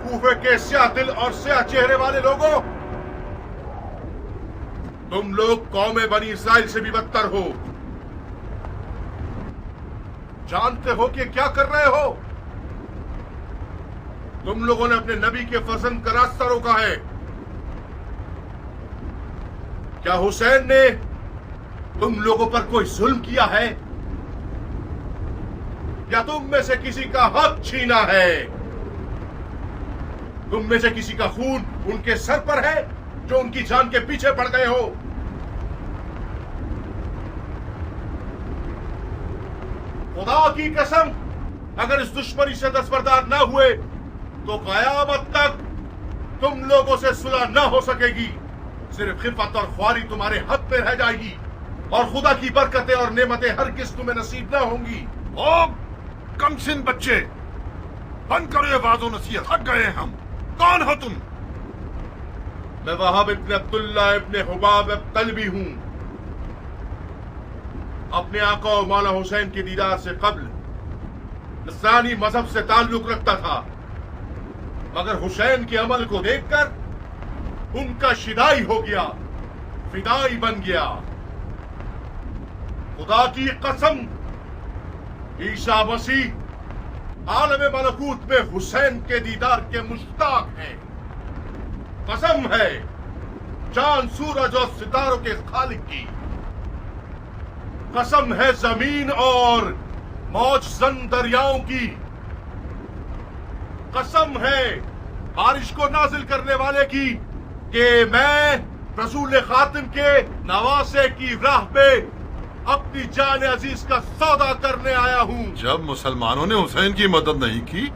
कूफे के स्याह दिल और स्याह चेहरे वाले लोगों, तुम लोग कौमे बनी इसराइल से भी बदतर हो। जानते हो कि क्या कर रहे हो? तुम लोगों ने अपने नबी के फर्जंद का रास्ता रोका है। क्या हुसैन ने तुम लोगों पर कोई जुल्म किया है या तुम में से किसी का हक छीना है? तुम में से किसी का खून उनके सर पर है जो उनकी जान के पीछे पड़ गए हो? खुदा की कसम, अगर इस दुश्मनी से दस्तबरदार न हुए तो कयामत तक तुम लोगों से सुलह न हो सकेगी। सिर्फ खिफत और ख्वारी तुम्हारे हक में रह जाएगी और खुदा की बरकतें और नेमतें हरगिज़ तुम्हें नसीब न होंगी। ओ कमसिन बच्चे, बंद करो ये वाज़ो नसीहत, थक गए हम। कौन हो तुम? मैं वहाब इब्न अब्दुल्ला इब्न हुबाब तलबी हूं। अपने आका और मौला हुसैन के दीदार से कब्ल नसरानी मजहब से ताल्लुक रखता था, मगर हुसैन के अमल को देखकर उनका शिदाई हो गया, फिदाई बन गया। खुदा की कसम, ईसा मसीह आलम मलकूत में हुसैन के दीदार के मुश्ताक हैं। कसम है चांद सूरज और सितारों के खालिक की। कसम है जमीन और मौज जन दरियाओं की। कसम है बारिश को नाजिल करने वाले की कि मैं रसूल खातिम के नवासे की राह पे अपनी जान अजीज का सौदा करने आया हूँ। जब मुसलमानों ने हुसैन की मदद नहीं की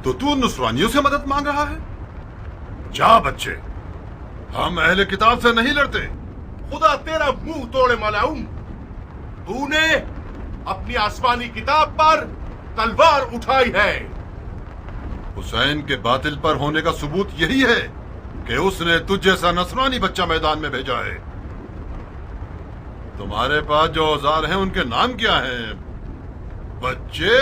तो तू नुसरानियों से मदद मांग रहा है? जा बच्चे, हम अहले किताब से नहीं लड़ते। खुदा तेरा मुंह तोड़े मलाऊं, तूने अपनी आसमानी किताब पर तलवार उठाई है। हुसैन के बातिल पर होने का सबूत यही है कि उसने तुझ जैसा नसरानी बच्चा मैदान में भेजा है। तुम्हारे पास जो औजार हैं उनके नाम क्या हैं बच्चे?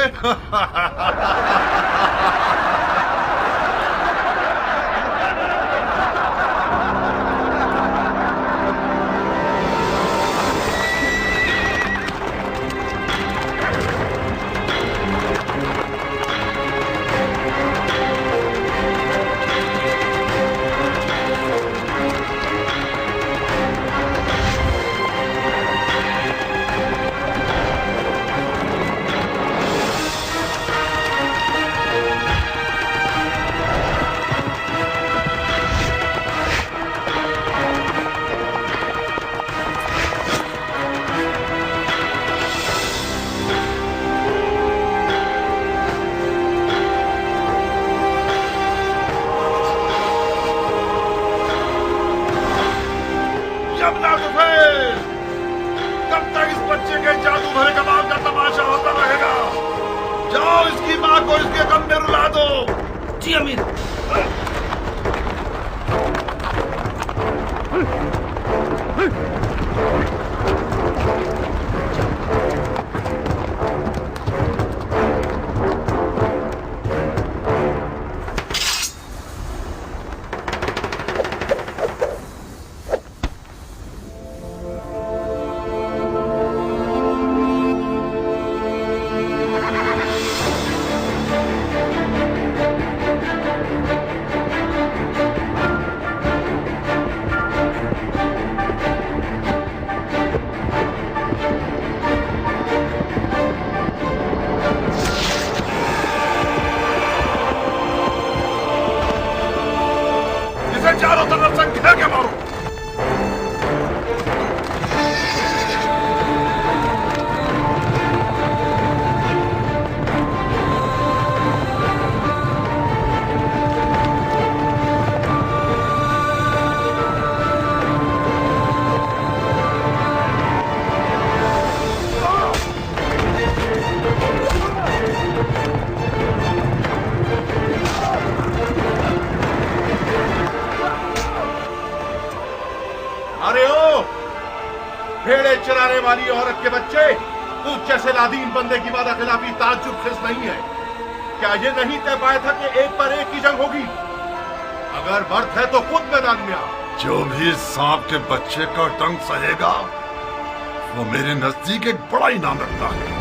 कब तक इस बच्चे के जादू भरे कमाल का तमाशा होता रहेगा? जाओ इसकी माँ को इसके गम में रुला दो। जी अमीर। चारों तरफ से घेर के मारो। अरे ओ भेड़े चराने वाली औरत के बच्चे, तू जैसे लादीन बंदे की वादा खिलाफी ताज्जुब खिस नहीं है। क्या ये नहीं तय पाया था कि एक पर एक की जंग होगी? अगर बर्थ है तो खुद मैदान में आ। जो भी सांप के बच्चे का डंक सहेगा वो मेरे नजदीक एक बड़ा इनाम रखता है।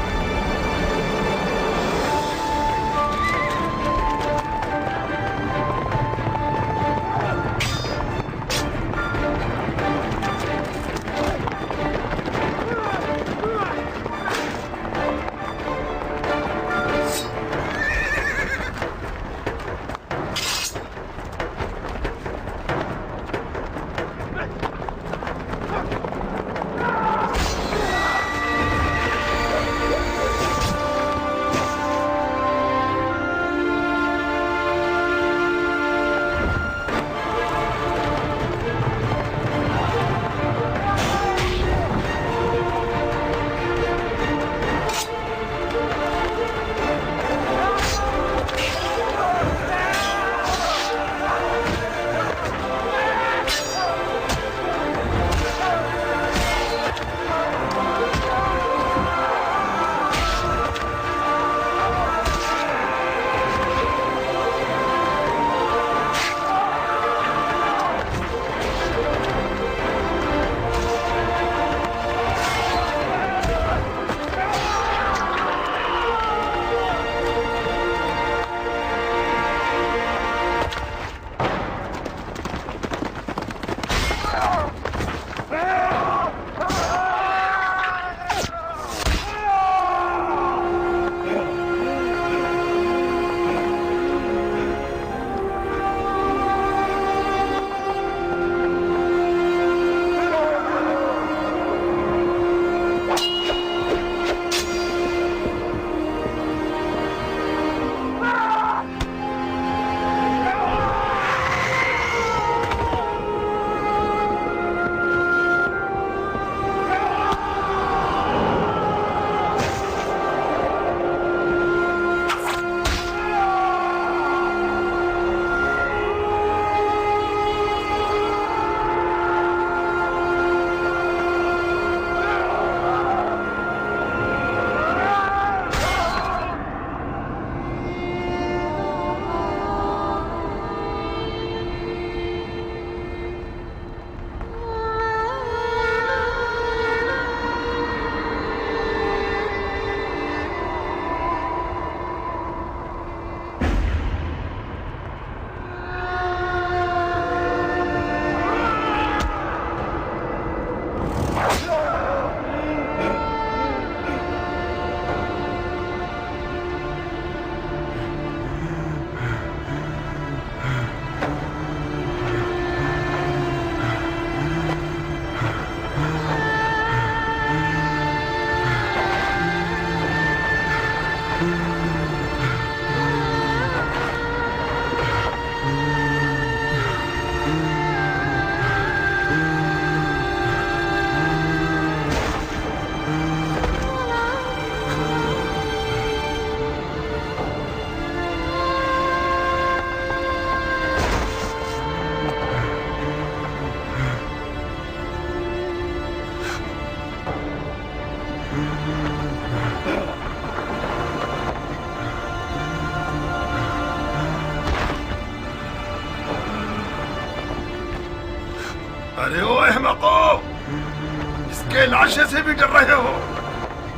के लाशे से भी डर रहे हो?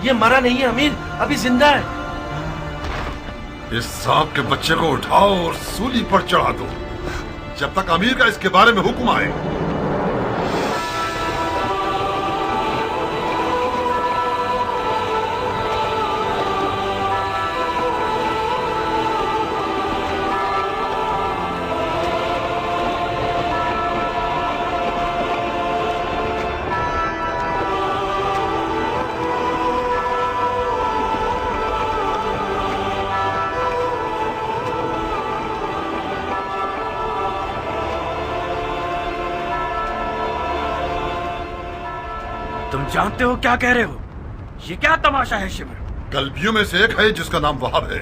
ये मरा नहीं है अमीर, अभी जिंदा है। इस सांप के बच्चे को उठाओ और सूली पर चढ़ा दो, जब तक अमीर का इसके बारे में हुक्म आए। तुम जानते हो क्या कह रहे हो? ये क्या तमाशा है शिमर? कल्बियों में से एक है जिसका नाम वहाब है।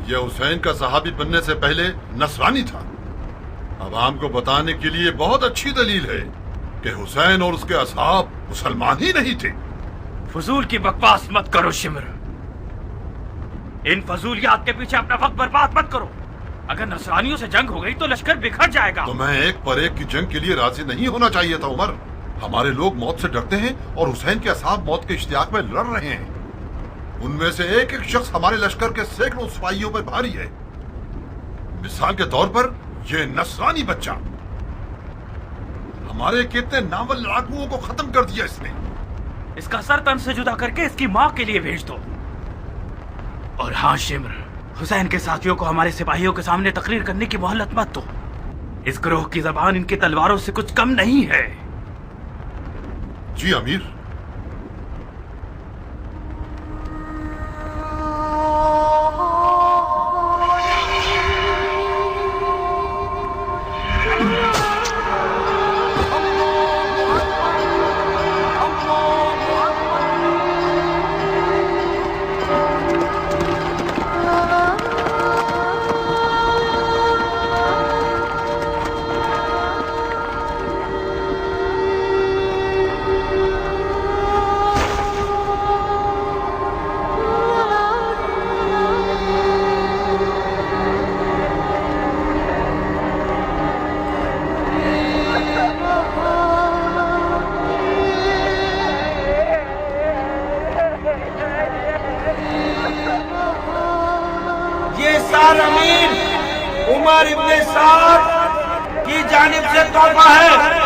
यह हुसैन का सहाबी बनने से पहले नसरानी था। अवाम को बताने के लिए बहुत अच्छी दलील है कि हुसैन और उसके असहाब मुसलमान ही नहीं थे। फजूल की बकवास मत करो शिमर। इन फजूलियात के पीछे अपना वक्त बर्बाद मत करो। अगर नसरानियों से जंग हो गई तो लश्कर बिखर जाएगा। तुम्हें एक पर एक की जंग के लिए राजी नहीं होना चाहिए था उमर। हमारे लोग मौत से डरते हैं और हुसैन के असहाब मौत के इश्तियाक में लड़ रहे हैं। उनमें से एक एक शख्स हमारे लश्कर के सैकड़ों सिपाहियों पर भारी है। मिसाल के तौर पर यह नसरानी बच्चा हमारे कितने नावल लड़ाकुओं को खत्म कर दिया इसने। इसका सर तन से जुदा करके इसकी माँ के लिए भेज दो। और हाँ शिमर, हुसैन के साथियों को हमारे सिपाहियों के सामने तकरीर करने की मोहलत मत दो। इस ग्रोह की जबान इनकी तलवारों से कुछ कम नहीं है। जी अमीर। उमर इब्ने साद की जानिब से तोहफा है।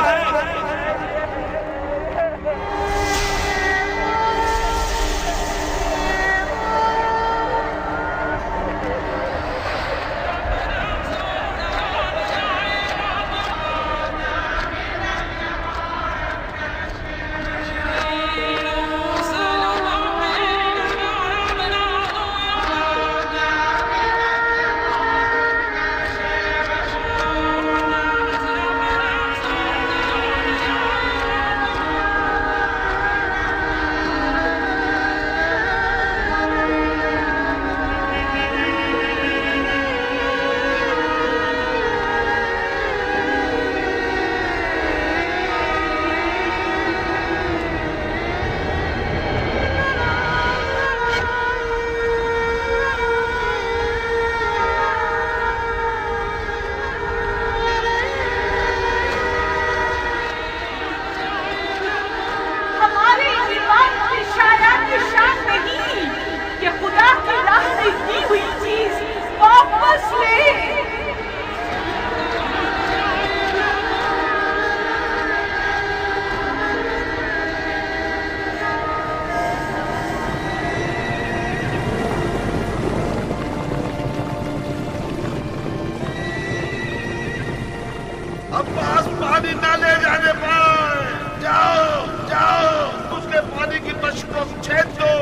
अब्बास पानी ना ले जाने पाए। जाओ जाओ, उसके पानी की तश्क को छेद दो।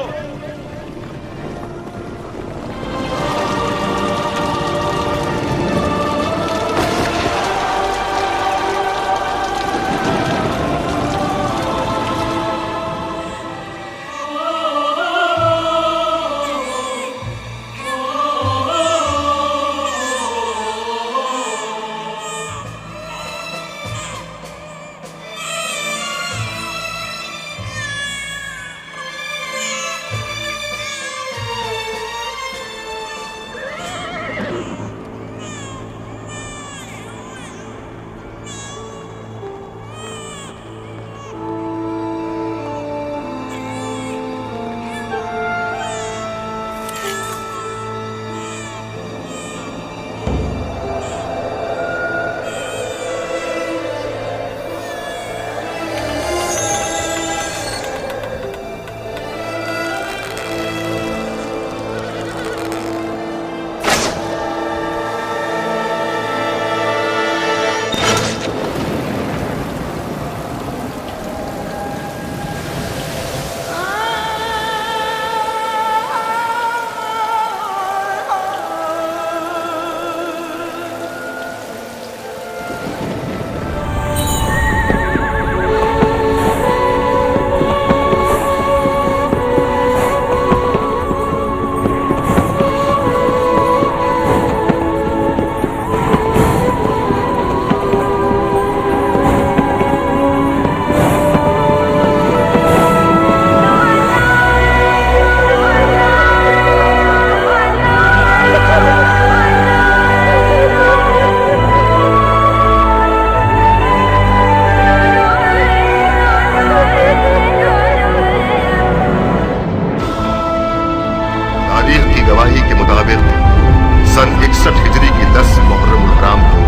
61 हिजरी की 10 मुहर्रम उल हराम को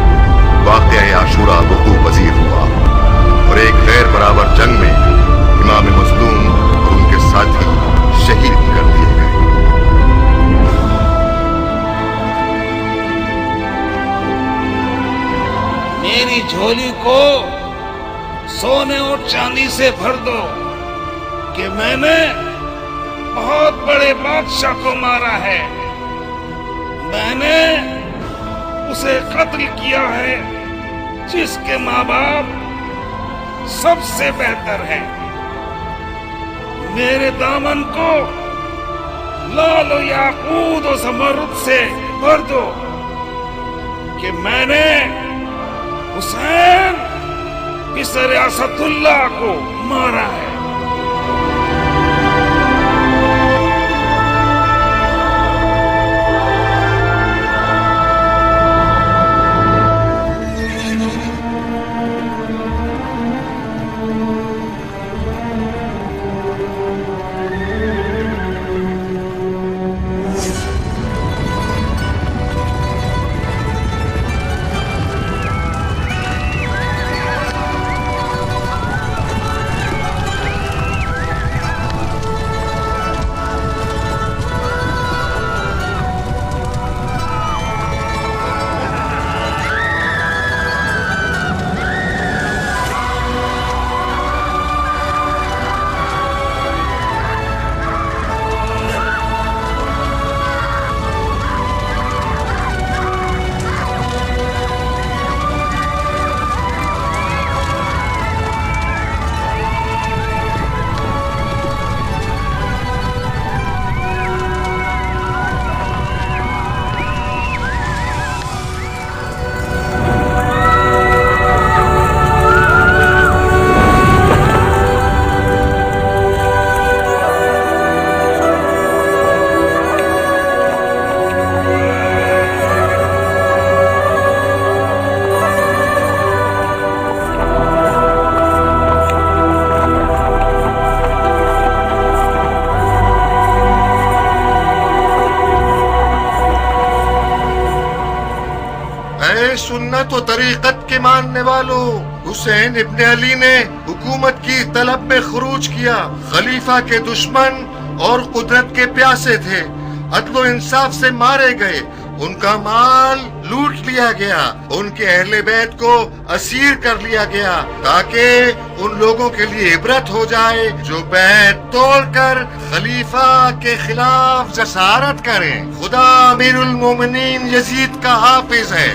वाक़या आशूरा वक़ू पज़ीर हुआ और एक गैर बराबर जंग में इमाम मज़लूम और उनके साथी शहीद कर दिए गए। मेरी झोली को सोने और चांदी से भर दो कि मैंने बहुत बड़े बादशाह को मारा है। मैंने उसे कत्ल किया है जिसके माँ बाप सबसे बेहतर हैं। मेरे दामन को लाल और याकूत और ज़मरुद से भर दो कि मैंने हुसैन बिसर असदुल्लाह को मारा है। सुन्नत और तरीकत के मानने वालों, हुसैन इब्न अली ने हुकूमत की तलब में खरूज किया। खलीफा के दुश्मन और कुदरत के प्यासे थे, अदलो इंसाफ से मारे गए, उनका माल लूट लिया गया, उनके अहले बैत को असीर कर लिया गया ताकि उन लोगों के लिए इबरत हो जाए जो बैत तोड़कर खलीफा के खिलाफ जसारत करें। खुदा अमीरुल मोमिनीन यजीद का हाफिज है।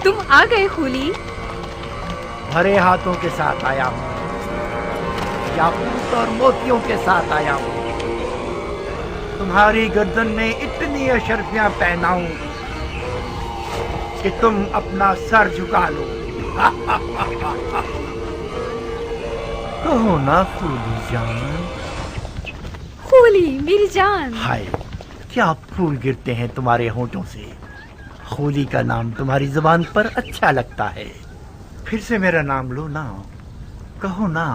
तुम आ गए खूली? भरे हाथों के साथ आया हूँ, याकूत और मोतियों के साथ आया हूँ। तुम्हारी गर्दन में इतनी अशरफियां पहनाऊं कि तुम अपना सर झुका लो। कहो ना खूली जान। खूली मेरी जान। हाय, क्या फूल गिरते हैं तुम्हारे होंठों से। खूली का नाम तुम्हारी जुबान पर अच्छा लगता है। फिर से मेरा नाम लो ना, कहो ना।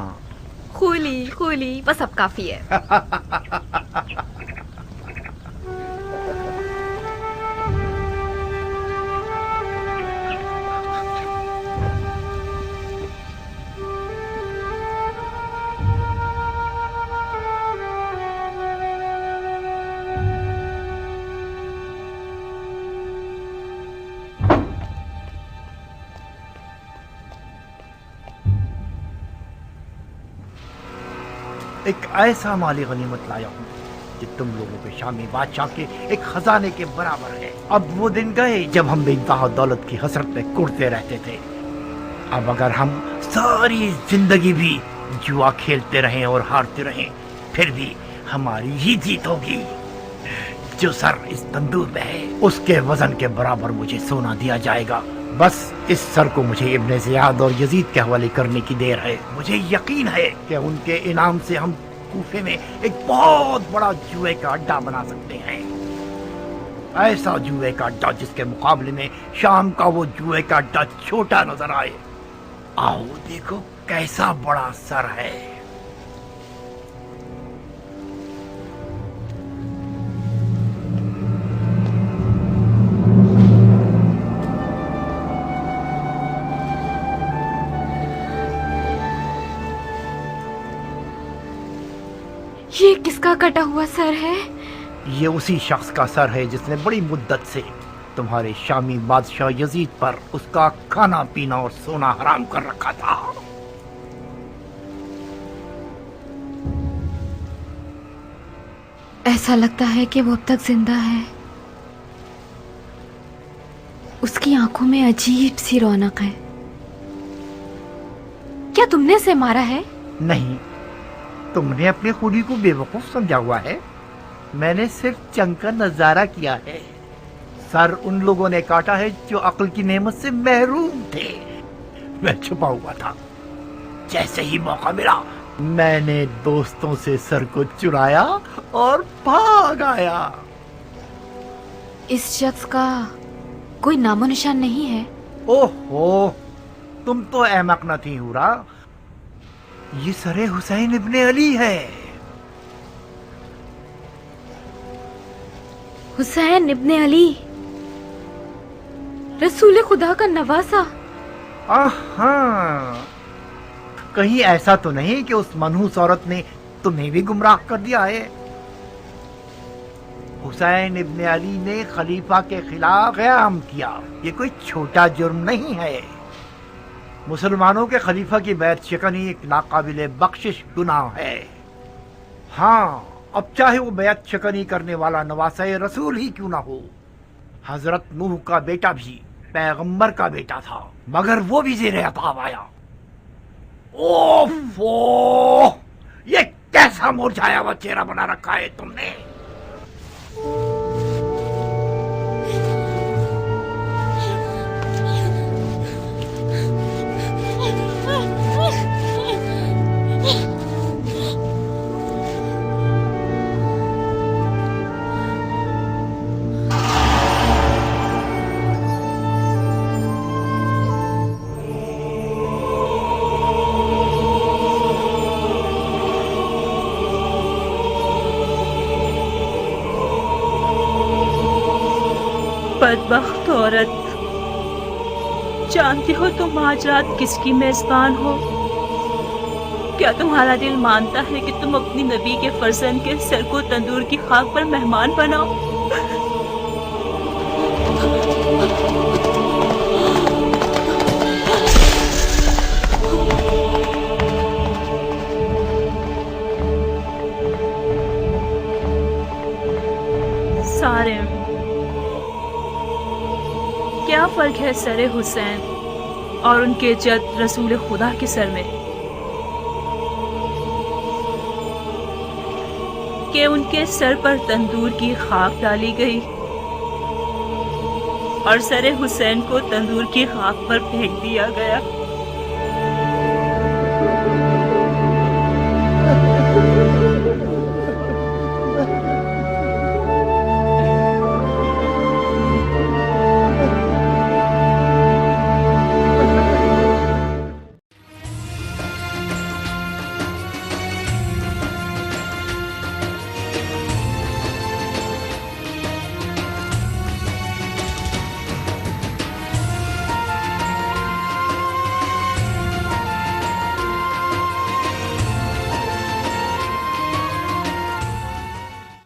खूली खूली बस अब काफी है। एक ऐसा माली गनीमत लाया हूँ कि तुम लोगों के शामी बादशाह के एक खजाने के बराबर है। अब वो दिन गए जब हम बेइंतहा दौलत की हसरत में कुड़ते रहते थे। अब अगर हम सारी जिंदगी भी जुआ खेलते रहें और हारते रहें, फिर भी हमारी ही जीत होगी। जो सर इस तंदूर में है उसके वजन के बराबर मुझे सोना दिया जाएगा। बस इस सर को मुझे इब्ने ज़ियाद और यजीद के हवाले करने की देर है। मुझे यकीन है कि उनके इनाम से हम कूफे में एक बहुत बड़ा जुए का अड्डा बना सकते हैं। ऐसा जुए का अड्डा जिसके मुकाबले में शाम का वो जुए का अड्डा छोटा नजर आए। आओ देखो कैसा बड़ा सर है। ये किसका कटा हुआ सर है? ये उसी शख्स का सर है जिसने बड़ी मुद्दत से तुम्हारे शामी बादशाह यजीद पर उसका खाना पीना और सोना हराम कर रखा था। ऐसा लगता है कि वो अब तक जिंदा है। उसकी आंखों में अजीब सी रौनक है। क्या तुमने उसे मारा है? नहीं, तुमने अपने खूनी को बेवकूफ समझा हुआ है। मैंने सिर्फ जंग का नजारा किया है। सर उन लोगों ने काटा है जो अक्ल की नेमत से महरूम थे। मैं छुपा हुआ था। जैसे ही मौका मिला मैंने दोस्तों से सर को चुराया और भाग आया। इस शख्स का कोई नामो निशान नहीं है? ओहो, तुम तो अहमक न थी हुरा। ये सरे हुसैन इब्ने अली है। हुसैन इब्ने अली, रसूल खुदा का नवासा। हाँ, कहीं ऐसा तो नहीं कि उस मनहूस औरत ने तुम्हें भी गुमराह कर दिया है? हुसैन इब्ने अली ने खलीफा के खिलाफ क़याम किया। ये कोई छोटा जुर्म नहीं है। मुसलमानों के खलीफा की बैत शिकनी एक नाकाबिले बख्शिश गुनाह है। हाँ, अब चाहे वो बैत शिकनी करने वाला नवासे रसूल ही क्यों ना हो। हजरत नूह का बेटा भी पैगंबर का बेटा था, मगर वो भी ज़ेरे अताब आया। ओफो, ये कैसा मुरझाया हुआ चेहरा बना रखा है तुमने। बदबख्त औरत, जानती हो तुम आज रात किसकी मेजबान हो? क्या तुम्हारा दिल मानता है कि तुम अपनी नबी के फर्जंद के सर को तंदूर की खाक पर मेहमान बनाओ? सारे क्या फर्क है सरे हुसैन और उनके जद रसूल खुदा के सर में कि उनके सर पर तंदूर की खाक डाली गई और सरे हुसैन को तंदूर की खाक पर फेंक दिया गया।